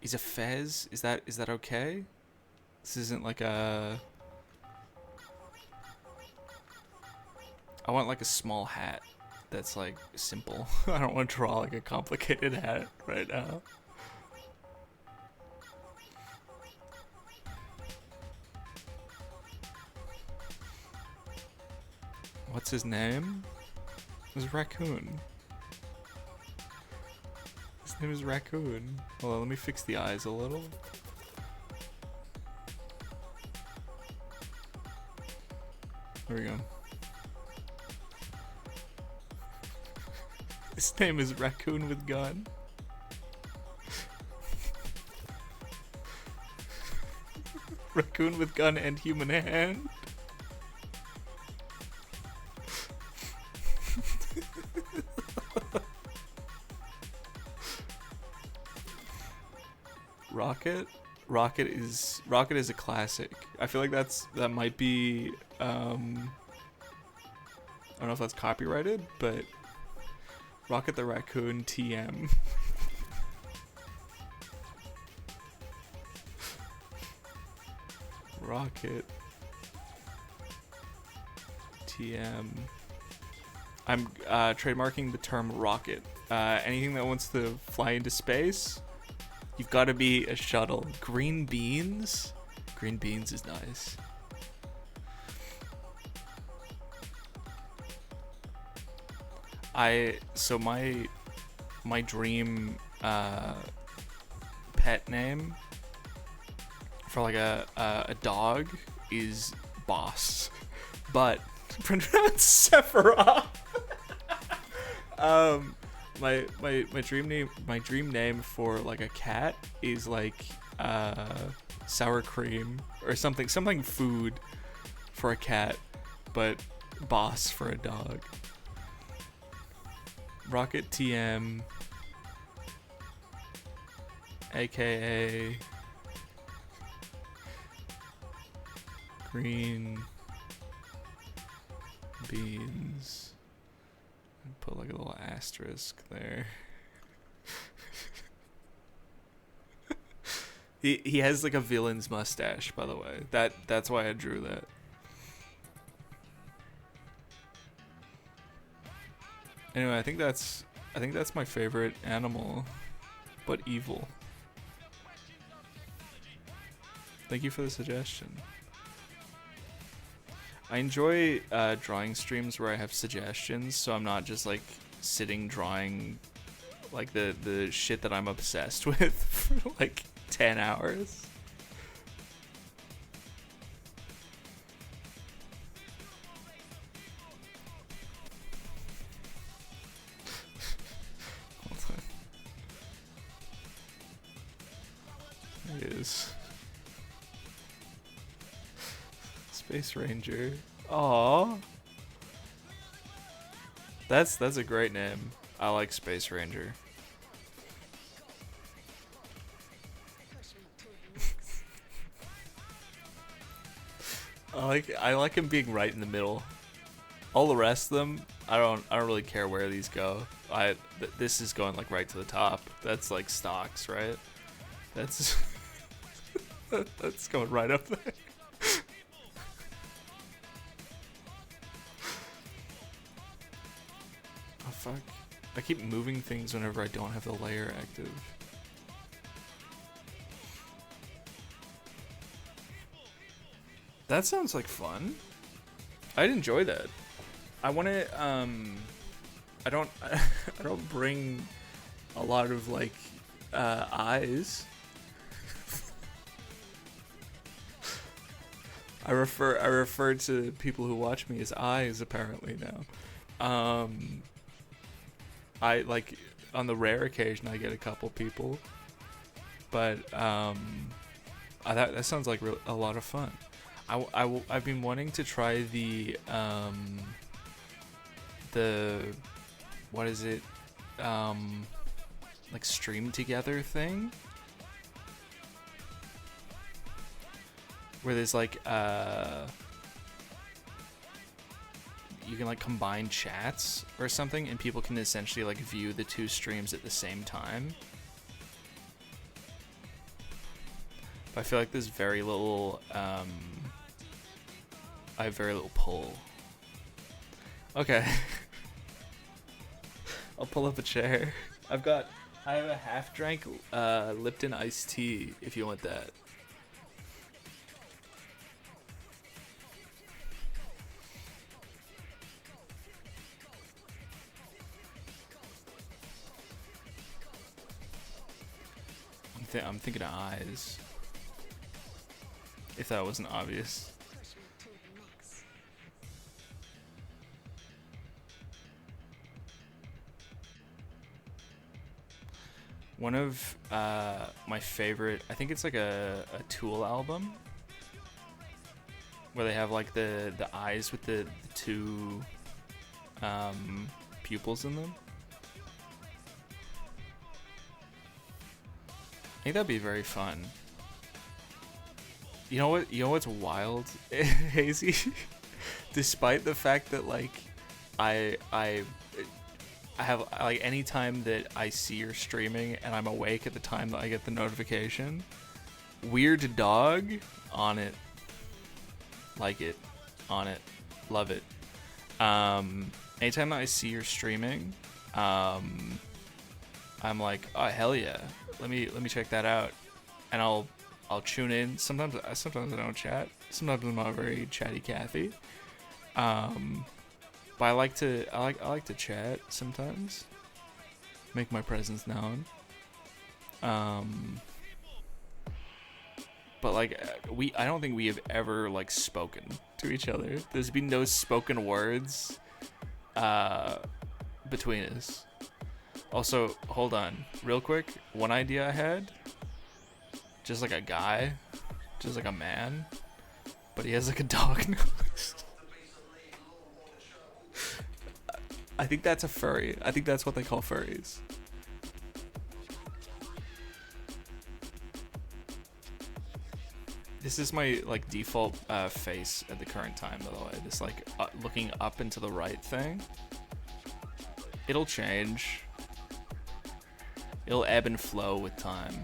He's a fez. Is that okay? This isn't like a. I want like a small hat that's like simple. I don't want to draw like a complicated hat right now. What's his name? It was Raccoon. His name is Raccoon. Hold on, let me fix the eyes a little. There we go. His name is Raccoon with Gun. Raccoon with gun and human hand. Rocket is a classic. I feel like that might be I don't know if that's copyrighted, but Rocket the Raccoon TM. Rocket TM. I'm trademarking the term rocket. Anything that wants to fly into space, you've got to be a shuttle. Green beans? Green beans is nice. So my dream pet name for like a dog is Boss, but pronounced Sephiroth. My dream name for like a cat is like sour cream or something food for a cat, but Boss for a dog. Rocket TM, aka Green Beans. Put like a little asterisk there. He has like a villain's mustache, by the way. That's why I drew that. Anyway, I think that's my favorite animal, but evil. Thank you for the suggestion. I enjoy drawing streams where I have suggestions, so I'm not just like sitting drawing like the shit that I'm obsessed with for like 10 hours. Hold on. There it is. Space Ranger. Aww. That's a great name. I like Space Ranger. I like him being right in the middle. All the rest of them, I don't really care where these go. This is going like right to the top. That's like stocks, right? That's that's going right up there. Oh fuck. I keep moving things whenever I don't have the layer active. That sounds like fun. I'd enjoy that. I want to I don't I don't bring a lot of like eyes. I refer to people who watch me as eyes apparently now. I like on the rare occasion I get a couple people, but that sounds like a lot of fun. I've been wanting to try the what is it, like stream together thing, where there's like you can like combine chats or something, and people can essentially like view the two streams at the same time. But I feel like there's very little I have very little pull. Okay. I'll pull up a chair. I have a half drank Lipton iced tea if you want that. I'm thinking of eyes. If that wasn't obvious. One of my favorite, I think it's like a Tool album, where they have like the eyes with the two pupils in them. I think that'd be very fun. You know what? You know what's wild, Hazy? Despite the fact that like I have like any time that I see you're streaming and I'm awake at the time that I get the notification, Weird Dog on it, like it, on it, love it. Anytime that I see you're streaming, I'm like, oh hell yeah, let me check that out, and I'll tune in. Sometimes I don't chat. Sometimes I'm not very chatty Cathy. But I like to chat sometimes. Make my presence known. But like I don't think we have ever like spoken to each other. There's been no spoken words between us. Also, hold on, real quick. One idea I had, just like a guy, just like a man, but he has like a dog nose. I think that's a furry. I think that's what they call furries. This is my like default face at the current time, by the way. This like looking up and to the right thing. It'll change. It'll ebb and flow with time.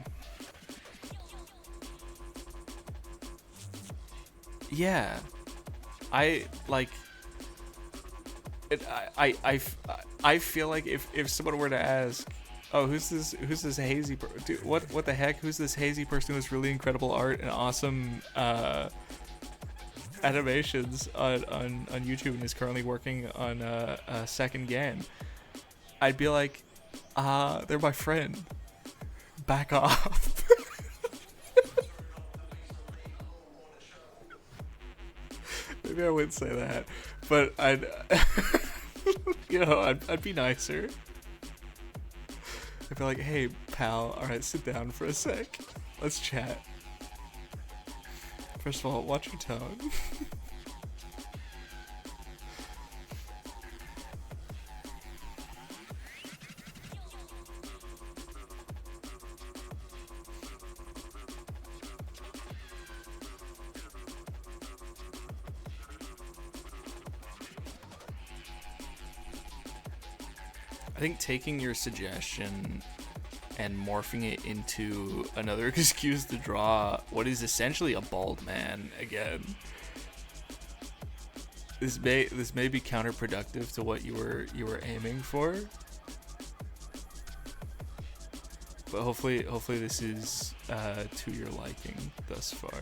Yeah, I like. I feel like if someone were to ask, oh, who's this hazy dude, what the heck, who's this hazy person with really incredible art and awesome animations on YouTube and is currently working on a second game, I'd be like, they're my friend, back off. Maybe I wouldn't say that, but I'd I'd be nicer. I'd be like, hey pal, alright, sit down for a sec, let's chat. First of all, watch your tone. I think taking your suggestion and morphing it into another excuse to draw what is essentially a bald man again. This may be counterproductive to what you were aiming for. But hopefully this is to your liking thus far.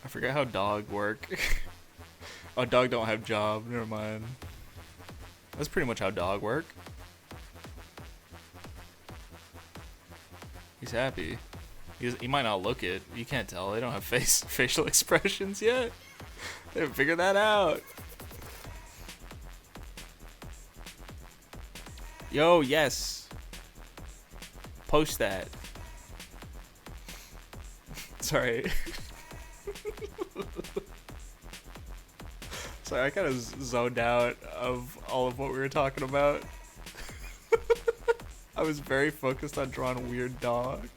forget how dog work. Oh, dog don't have job. Never mind. That's pretty much how dog work. He's happy. He might not look it. You can't tell. They don't have facial expressions yet. They haven't figured that out. Yo, yes. Post that. Sorry. Sorry, I kind of zoned out of all of what we were talking about. I was very focused on drawing a weird dog.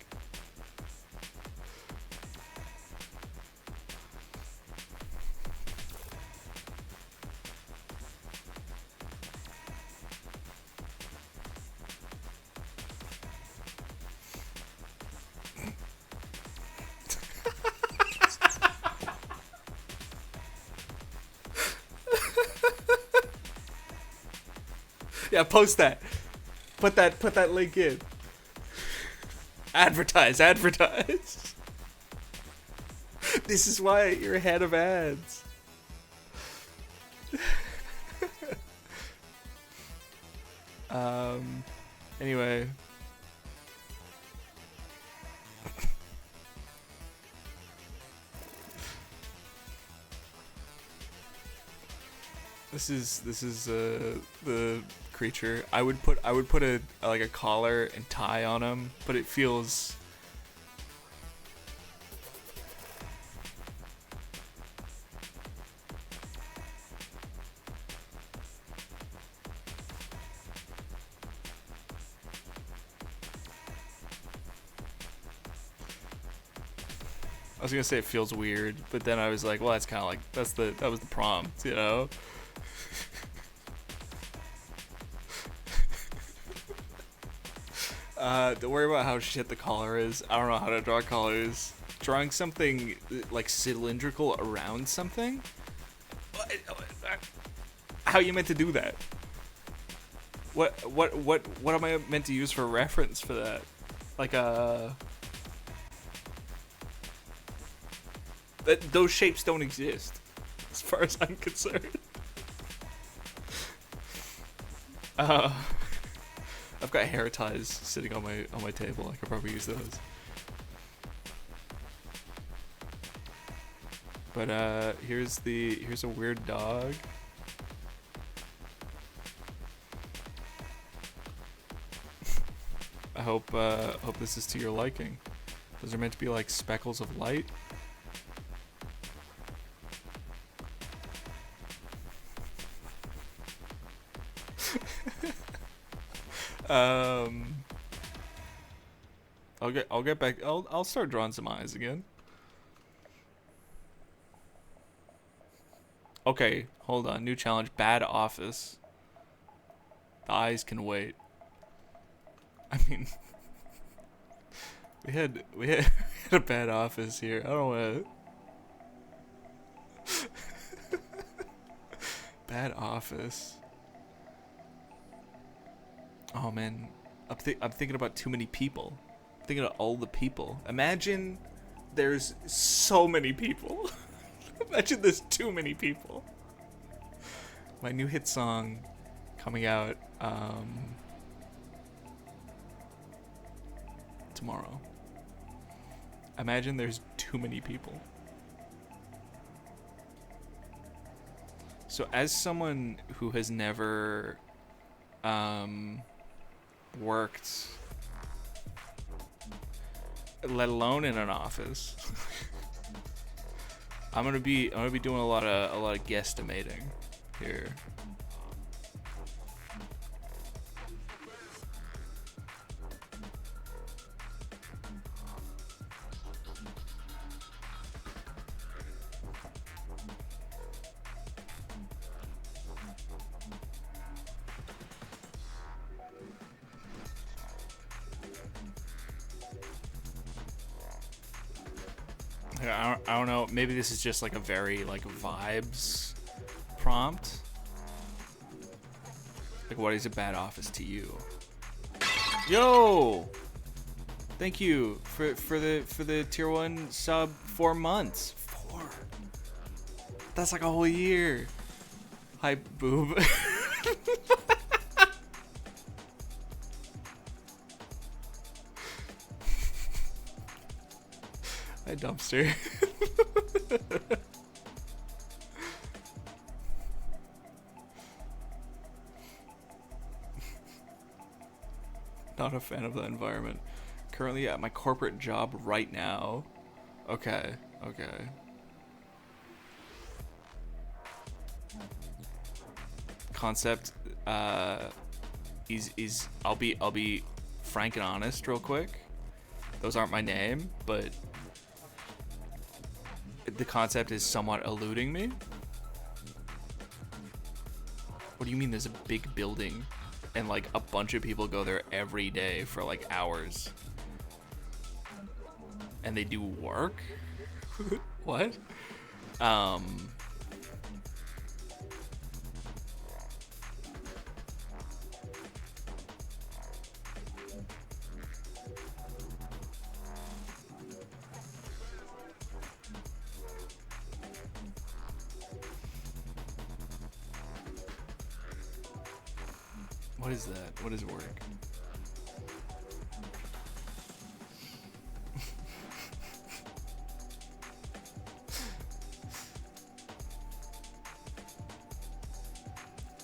Yeah, post that. Put that link in. Advertise. This is why you're ahead of ads. Anyway. This is the creature. I would put a like a collar and tie on him, but it feels I was gonna say it feels weird, but then I was like, well, that's kind of like that was the prompt, you know. Don't worry about how shit the collar is. I don't know how to draw collars. Drawing something like cylindrical around something? How are you meant to do that? What am I meant to use for reference for that? Like those shapes don't exist, as far as I'm concerned. I've got hair ties sitting on my table. I could probably use those. But here's a weird dog. I hope this is to your liking. Those are meant to be like speckles of light. I'll get back. I'll start drawing some eyes again. Okay, hold on. New challenge. Bad office. The eyes can wait. I mean, we had a bad office here. I don't want to. Bad office. Oh man, I'm thinking about too many people. I'm thinking of all the people. Imagine there's so many people. Imagine there's too many people. My new hit song coming out tomorrow. Imagine there's too many people. So as someone who has never worked, let alone in an office, I'm gonna be doing a lot of guesstimating here. I don't know, maybe this is just like a very like vibes prompt. Like, what is a bad office to you? Yo! Thank you for the tier 1 sub 4 months. 4. That's like a whole year. Hi, boob. Hi, dumpster. Not a fan of the environment. Currently at my corporate job right now. Okay, okay. Concept is I'll be frank and honest real quick. Those aren't my name, but the concept is somewhat eluding me. What do you mean there's a big building and like a bunch of people go there every day for like hours? And they do work? What? What is that? What is work?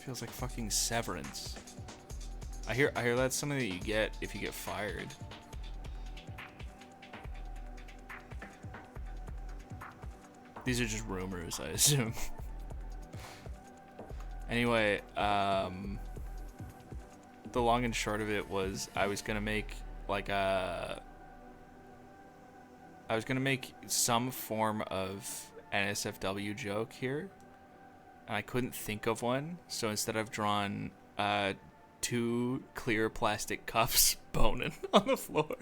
Feels like fucking severance. I hear that's something that you get if you get fired. These are just rumors, I assume. Anyway, the long and short of it was I was gonna make like some form of NSFW joke here, and I couldn't think of one, so instead I've drawn 2 clear plastic cups boning on the floor.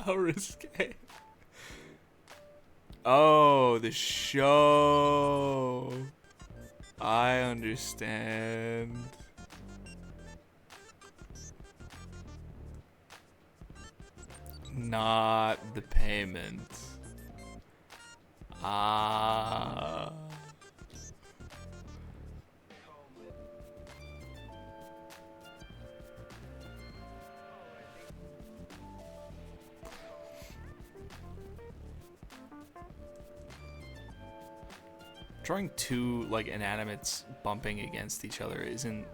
How risque. Oh, the show. I understand. Not the payment. Ah. Drawing 2 like inanimates bumping against each other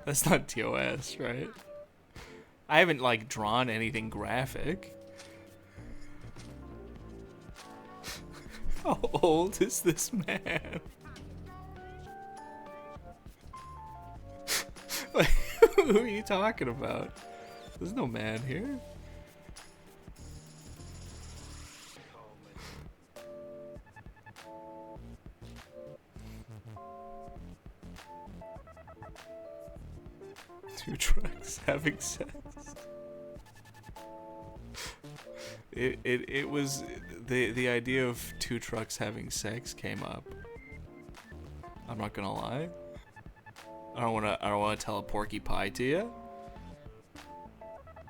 that's not TOS, right? I haven't like drawn anything graphic. How old is this man? Like, who are you talking about? There's no man here. Two trucks having sex. It was the idea of 2 trucks having sex came up. I'm not gonna lie. I don't wanna tell a porky pie to you.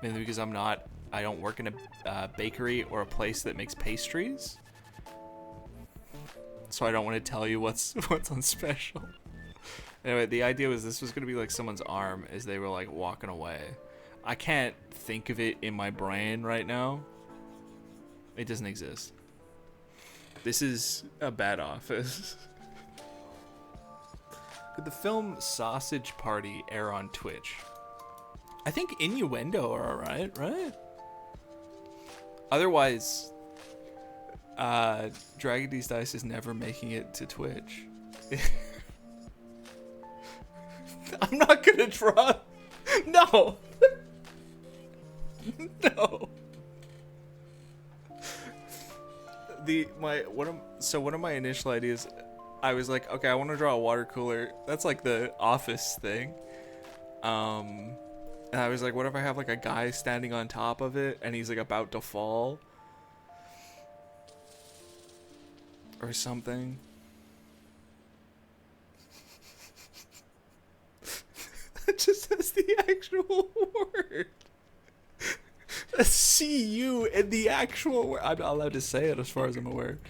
Mainly because I don't work in a bakery or a place that makes pastries. So I don't want to tell you what's on special. Anyway, the idea was this was going to be like someone's arm as they were like walking away. I can't think of it in my brain right now. It doesn't exist. This is a bad office. Could the film Sausage Party air on Twitch? I think Innuendo are alright, right? Otherwise, Dragon D's Dice is never making it to Twitch. I'm not gonna draw. No. No. One of my initial ideas, I was like, okay, I want to draw a water cooler. That's like the office thing. And I was like, what if I have like a guy standing on top of it and he's like about to fall? Or something. It just says the actual word. A CU in the actual word. I'm not allowed to say it as far as I'm aware.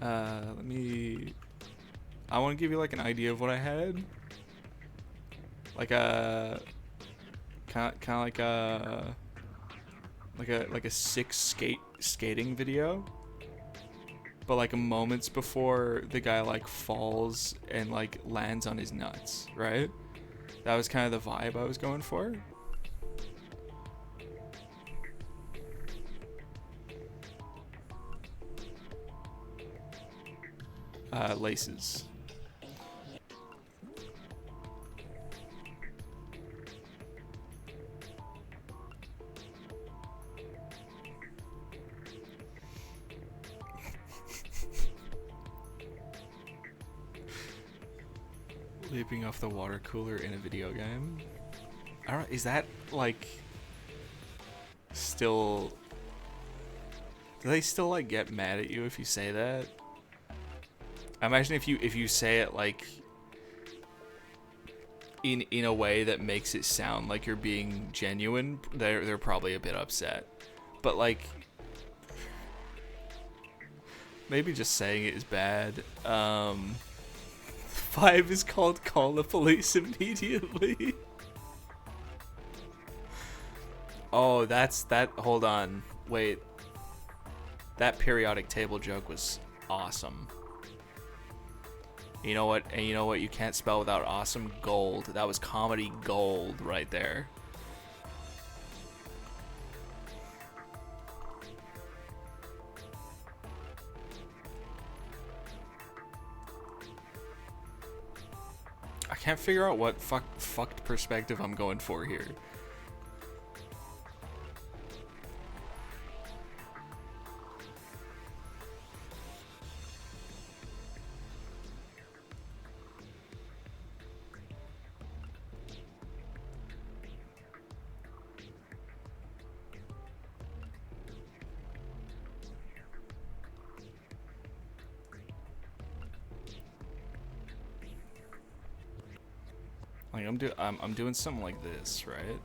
Let me... I want to give you like an idea of what I had. Like a... Kind of like a sick skating video. But like moments before the guy like falls and like lands on his nuts, right? That was kind of the vibe I was going for. Laces. Leaping off the water cooler in a video game. I don't. Is that like still? Do they still like get mad at you if you say that? I imagine if you say it like in a way that makes it sound like you're being genuine, they're probably a bit upset. But like maybe just saying it is bad. 5 is called call the police immediately. Oh, that's that. Hold on. Wait. That periodic table joke was awesome. You know what? And you know what you can't spell without awesome? Gold. That was comedy gold right there. I can't figure out what fucked perspective I'm going for here. Like I'm doing something like this, right?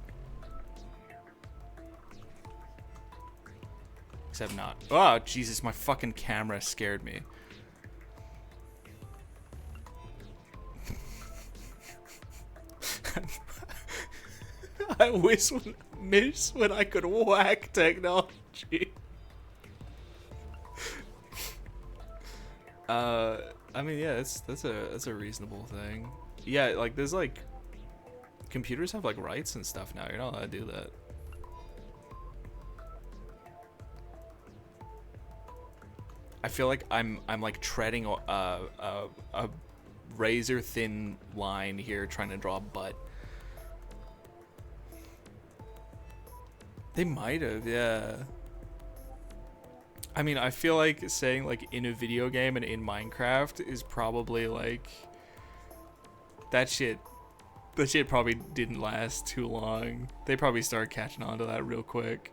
Except not. Oh, Jesus, my fucking camera scared me. I miss when I could whack technology. I mean, yeah, that's a reasonable thing. Yeah, like there's like computers have like rights and stuff now. You're not allowed to do that. I feel like I'm like treading a razor thin line here, trying to draw a butt. They might have, yeah. I mean, I feel like saying like in a video game and in Minecraft is probably like that shit probably didn't last too long. They probably started catching on to that real quick.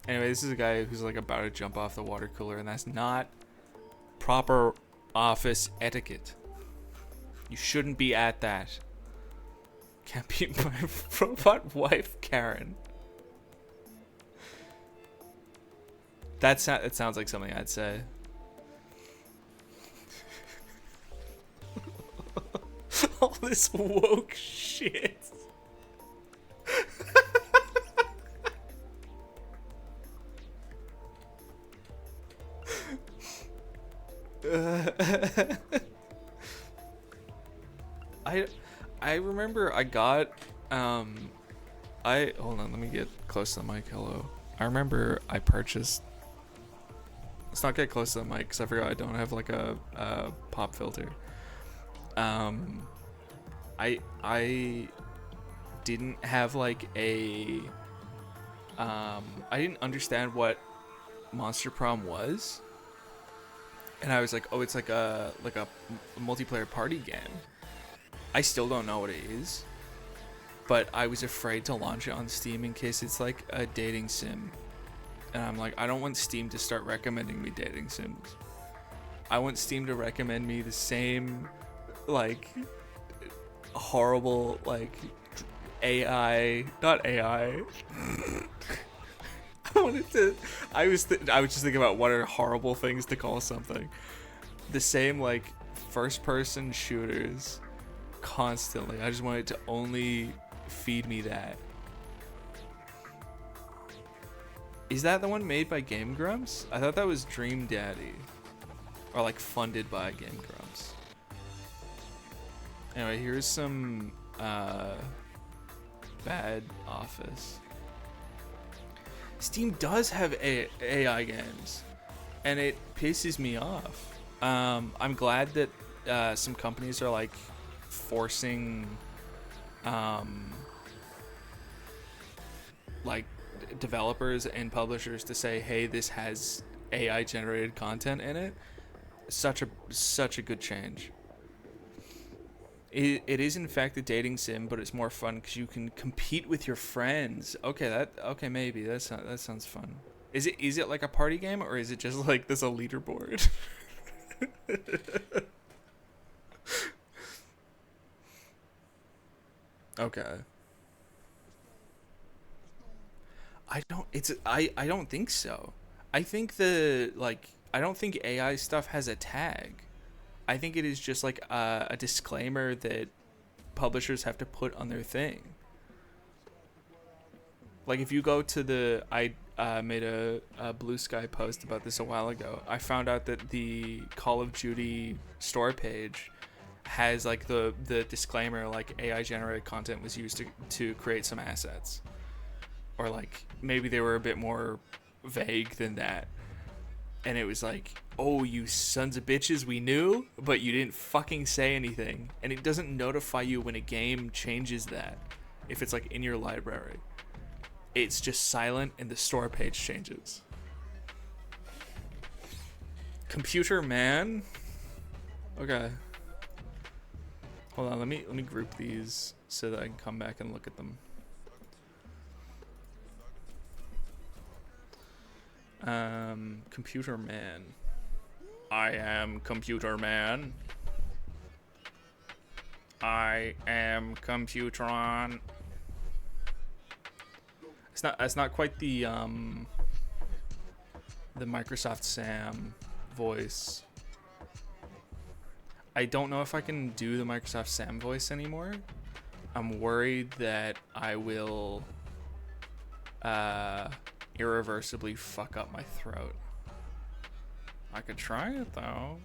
Anyway, this is a guy who's like about to jump off the water cooler, and that's not proper office etiquette. You shouldn't be at that. Can't be my robot wife, Karen. It sounds like something I'd say. All this woke shit. I remember I got hold on, let me get close to the mic. Hello. I remember I purchased. Let's not get close to the mic because I forgot I don't have like a pop filter. I didn't have like a I didn't understand what Monster Prom was, and I was like, oh, it's like a multiplayer party game. I still don't know what it is, but I was afraid to launch it on Steam in case it's like a dating sim. And I'm like, I don't want Steam to start recommending me dating sims. I want Steam to recommend me the same, like, horrible, like, not AI. I was just thinking about what are horrible things to call something. The same, like, first-person shooters constantly. I just want it to only feed me that. Is that the one made by Game Grumps? I thought that was Dream Daddy. Or like funded by Game Grumps. Anyway, here's some bad Office. Steam does have AI games, and it pisses me off. I'm glad that some companies are like forcing like developers and publishers to say, hey, this has AI generated content in it. Such a good change. It is in fact a dating sim, but it's more fun because you can compete with your friends. Okay, maybe that sounds fun. Is it like a party game, or is it just like there's a leaderboard? Okay. I don't think so. I think I don't think AI stuff has a tag. I think it is just like a disclaimer that publishers have to put on their thing. Like if you go to I made a Blue Sky post about this a while ago. I found out that the Call of Duty store page has like the disclaimer, like AI generated content was used to create some assets. Or like maybe they were a bit more vague than that. And it was like, oh, you sons of bitches, we knew, but you didn't fucking say anything. And it doesn't notify you when a game changes that, if it's like in your library. It's just silent and the store page changes. Computer Man? Okay. Hold on, let me group these so that I can come back and look at them. Computer Man. I am Computer Man. I am Computron. It's not quite the Microsoft Sam voice. I don't know if I can do the Microsoft Sam voice anymore. I'm worried that I will irreversibly fuck up my throat. I could try it though.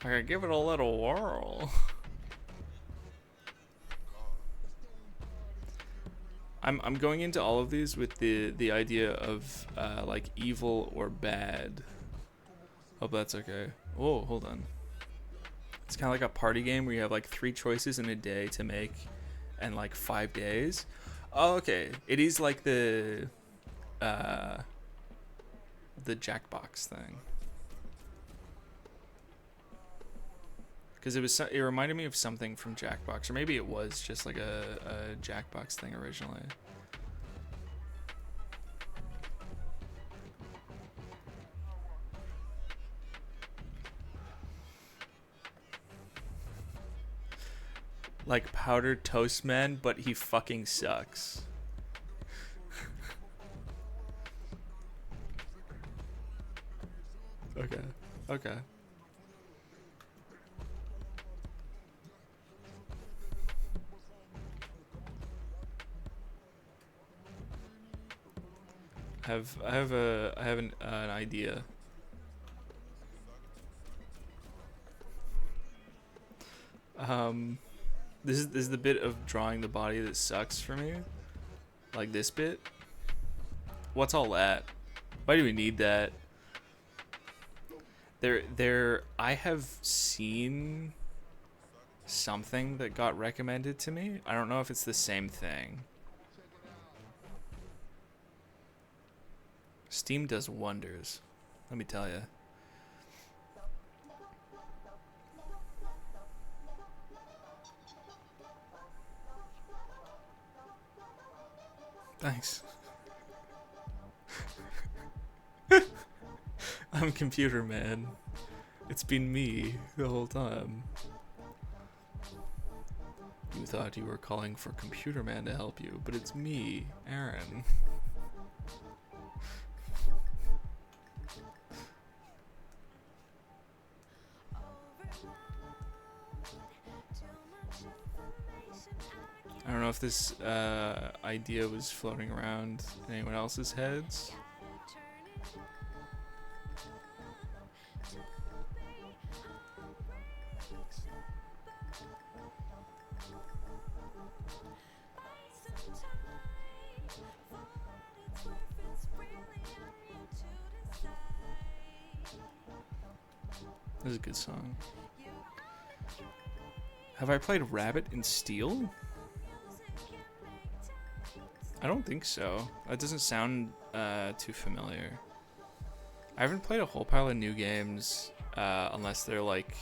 I could give it a little whirl. I'm going into all of these with the idea of like evil or bad. Hope that's okay. Oh, hold on. It's kind of like a party game where you have like 3 choices in a day to make, and like 5 days. Oh, okay. It is like the Jackbox thing. Because it reminded me of something from Jackbox, or maybe it was just like a Jackbox thing originally. Like Powdered Toast Man, but he fucking sucks. Okay. I have an idea. This is the bit of drawing the body that sucks for me. Like this bit. What's all that? Why do we need that? I have seen something that got recommended to me. I don't know if it's the same thing. Steam does wonders. Let me tell you. Thanks. I'm Computer Man. It's been me the whole time. You thought you were calling for Computer Man to help you, but it's me, Aaron. I don't know if this idea was floating around in anyone else's heads. This is a good song. Have I played Rabbit in Steel? I don't think so. That doesn't sound too familiar. I haven't played a whole pile of new games unless they're like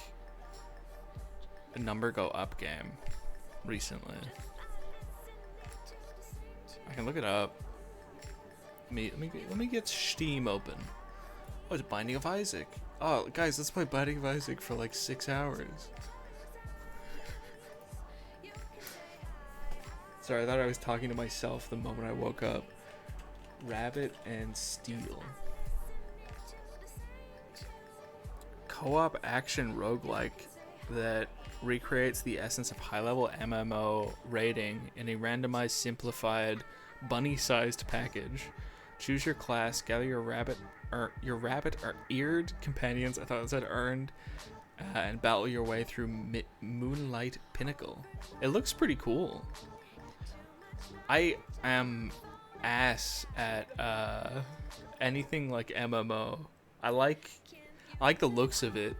a number go up game recently. I can look it up. Let me get Steam open. Oh, it's Binding of Isaac. Oh, guys, let's play Binding of Isaac for like 6 hours. Sorry, I thought I was talking to myself the moment I woke up. Rabbit and Steel. Co-op action roguelike that recreates the essence of high-level MMO raiding in a randomized, simplified, bunny-sized package. Choose your class, gather your rabbit or eared companions. I thought it said earned, and battle your way through Moonlight Pinnacle. It looks pretty cool. I am ass at anything like MMO. I like the looks of it.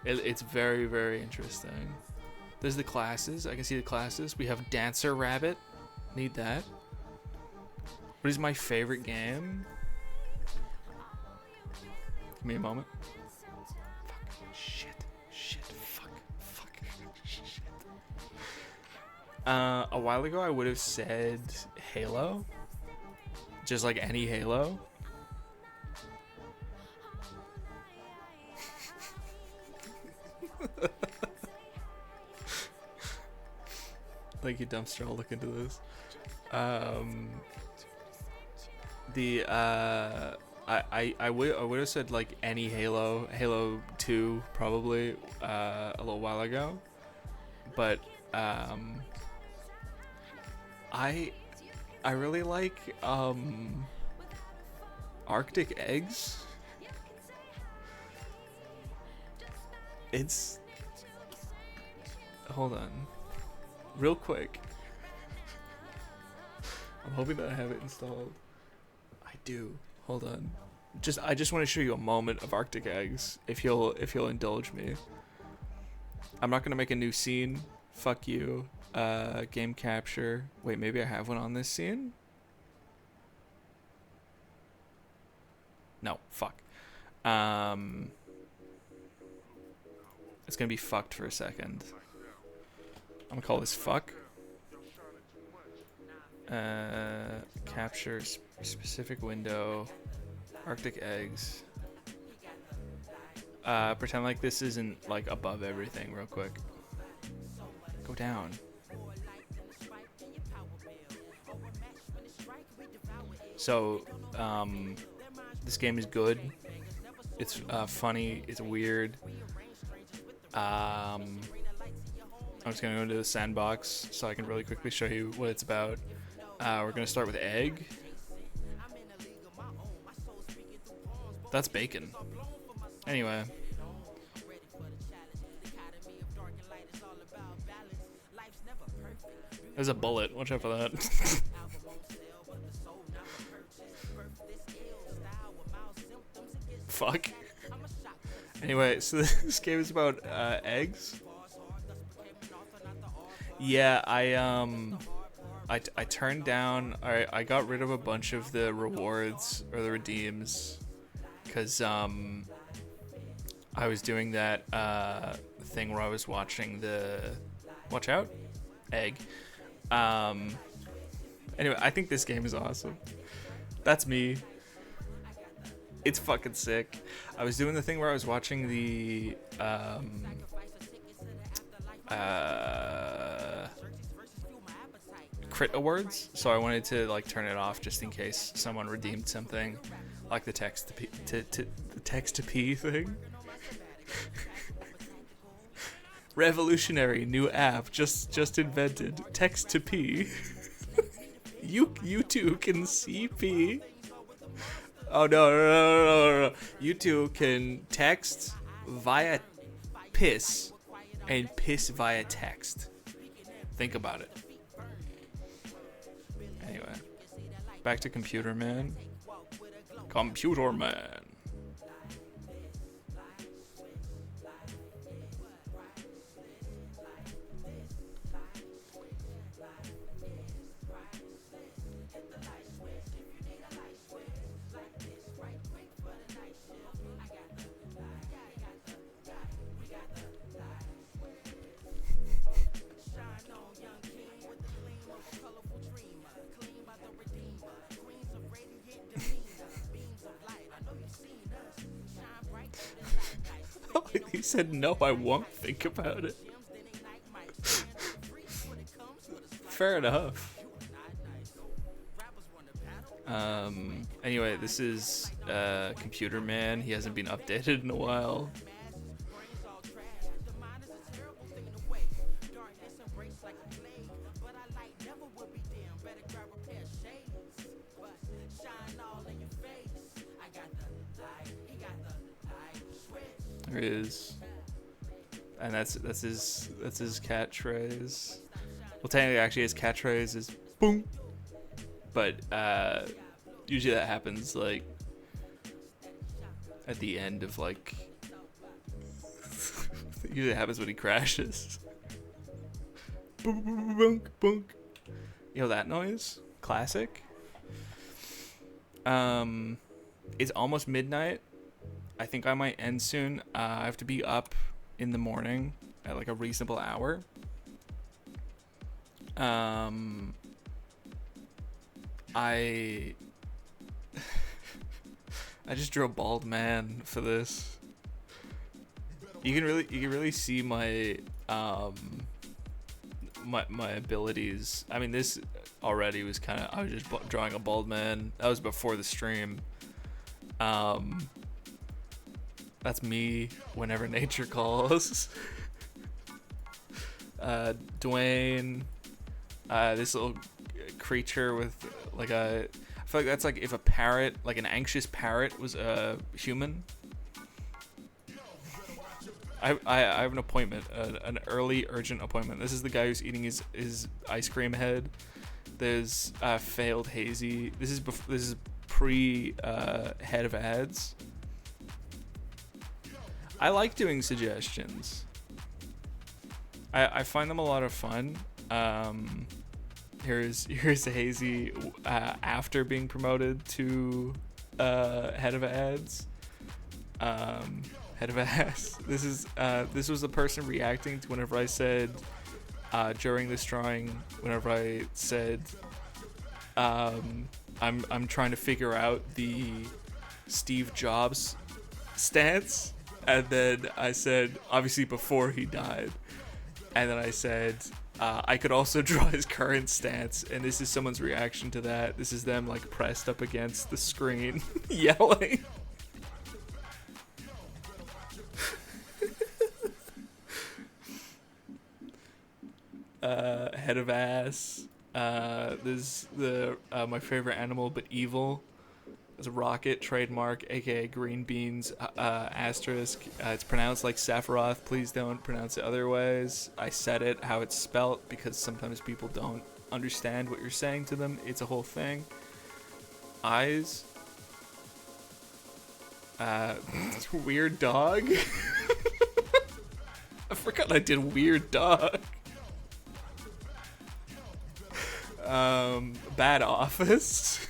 It's very, very interesting. There's the classes. I can see the classes. We have Dancer Rabbit. Need that. What is my favorite game? Give me a moment. Fuck. Shit. Fuck. Shit. A while ago, I would have said Halo. Just like any Halo. Thank you, Dumpster. I'll look into this. I would have said like any Halo 2 probably a little while ago, but I really like Arctic Eggs. It's, hold on, real quick. I'm hoping that I have it installed. I do. Hold on. I just want to show you a moment of Arctic Eggs, if you'll indulge me. I'm not gonna make a new scene. Fuck you. Game capture. Wait, maybe I have one on this scene? No, fuck. It's gonna be fucked for a second. I'm gonna call this fuck. Capture specific window. Arctic Eggs. Pretend like this isn't like above everything real quick. Go down. So, this game is good. It's funny. It's weird. I'm just gonna go into the sandbox so I can really quickly show you what it's about. We're gonna start with egg. That's bacon. Anyway. There's a bullet. Watch out for that. Fuck. Anyway, so this game is about eggs. Yeah, I turned down. I got rid of a bunch of the rewards or the redeems, cause I was doing that thing where I was watching the watch out egg. Anyway, I think this game is awesome. That's me. It's fucking sick. I was doing the thing where I was watching the crit awards, so I wanted to like turn it off just in case someone redeemed something, like the text to P thing. Revolutionary new app just invented, text to P. you too can CP. Oh no. You two can text via piss and piss via text. Think about it. Anyway, back to Computer Man. Computer Man. He said, no, I won't think about it. Fair enough. Anyway, this is Computer Man. He hasn't been updated in a while. There he is. And that's his catchphrase. Well, technically, actually, his catchphrase is boom. But usually that happens like at the end of like. Usually it happens when he crashes. Boom, boom, boom, boom. You know that noise? Classic. It's almost midnight. I think I might end soon. I have to be up in the morning at like a reasonable hour. I just drew a bald man for this. You can really see my my abilities. I mean, this already was kind of, I was just drawing a bald man. That was before the stream. That's me whenever nature calls. Dwayne, this little creature with like I feel like that's like if a parrot, like an anxious parrot, was a human. I have an appointment, an early urgent appointment. This is the guy who's eating his ice cream head. There's failed hazy. This is pre head of ads. I like doing suggestions. I find them a lot of fun. Here's Hazy after being promoted to head of ads. Head of ads. This was the person reacting to whenever I said during this drawing, whenever I said I'm trying to figure out the Steve Jobs stance. And then I said, obviously before he died. And then I said, I could also draw his current stance. And this is someone's reaction to that. This is them like pressed up against the screen, yelling. Head of ass. This is my favorite animal, but evil. It's a rocket, trademark, aka green beans, asterisk. It's pronounced like Sephiroth. Please don't pronounce it otherwise. I said it how it's spelt because sometimes people don't understand what you're saying to them. It's a whole thing. Eyes. Weird dog. I forgot I did weird dog. Bad Office,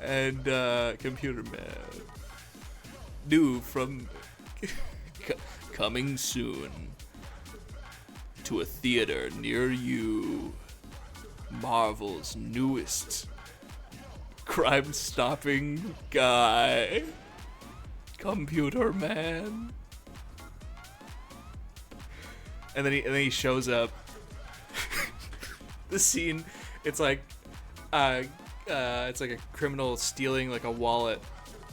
and Computer Man. New from coming soon to a theater near you. Marvel's newest crime-stopping guy, Computer Man. And then he shows up. The scene, it's like a criminal stealing like a wallet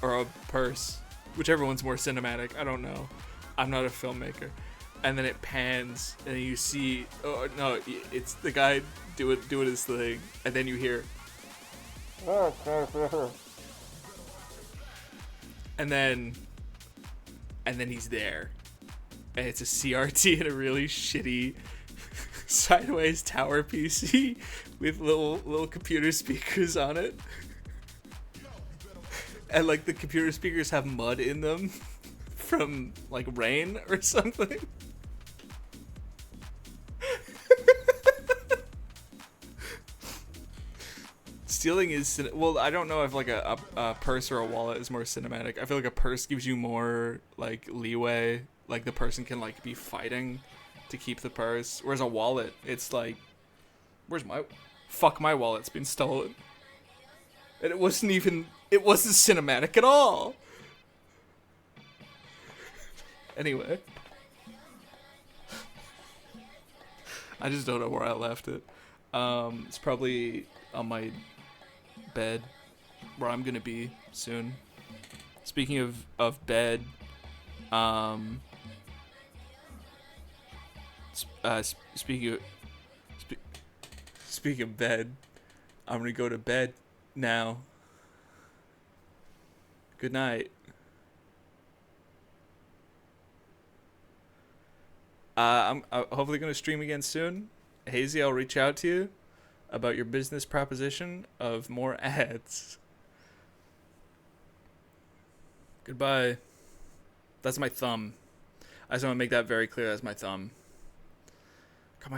or a purse, whichever one's more cinematic. I don't know. I'm not a filmmaker. And then it pans, and you see, oh no, it's the guy doing his thing, and then you hear, and then he's there, and it's a CRT and a really shitty sideways tower PC with little computer speakers on it, and like the computer speakers have mud in them from like rain or something. Stealing is well, I don't know if like a purse or a wallet is more cinematic. I feel like a purse gives you more like leeway, like the person can like be fighting to keep the purse, whereas a wallet, it's like, where's my wallet's been stolen, and it wasn't cinematic at all. Anyway, I just don't know where I left it. It's probably on my bed, where I'm gonna be soon. Speaking of bed, speaking of bed, I'm gonna go to bed now. Good night. I'm hopefully gonna stream again soon. Hazy, I'll reach out to you about your business proposition of more ads. Goodbye. That's my thumb. I just want to make that very clear. That's my thumb.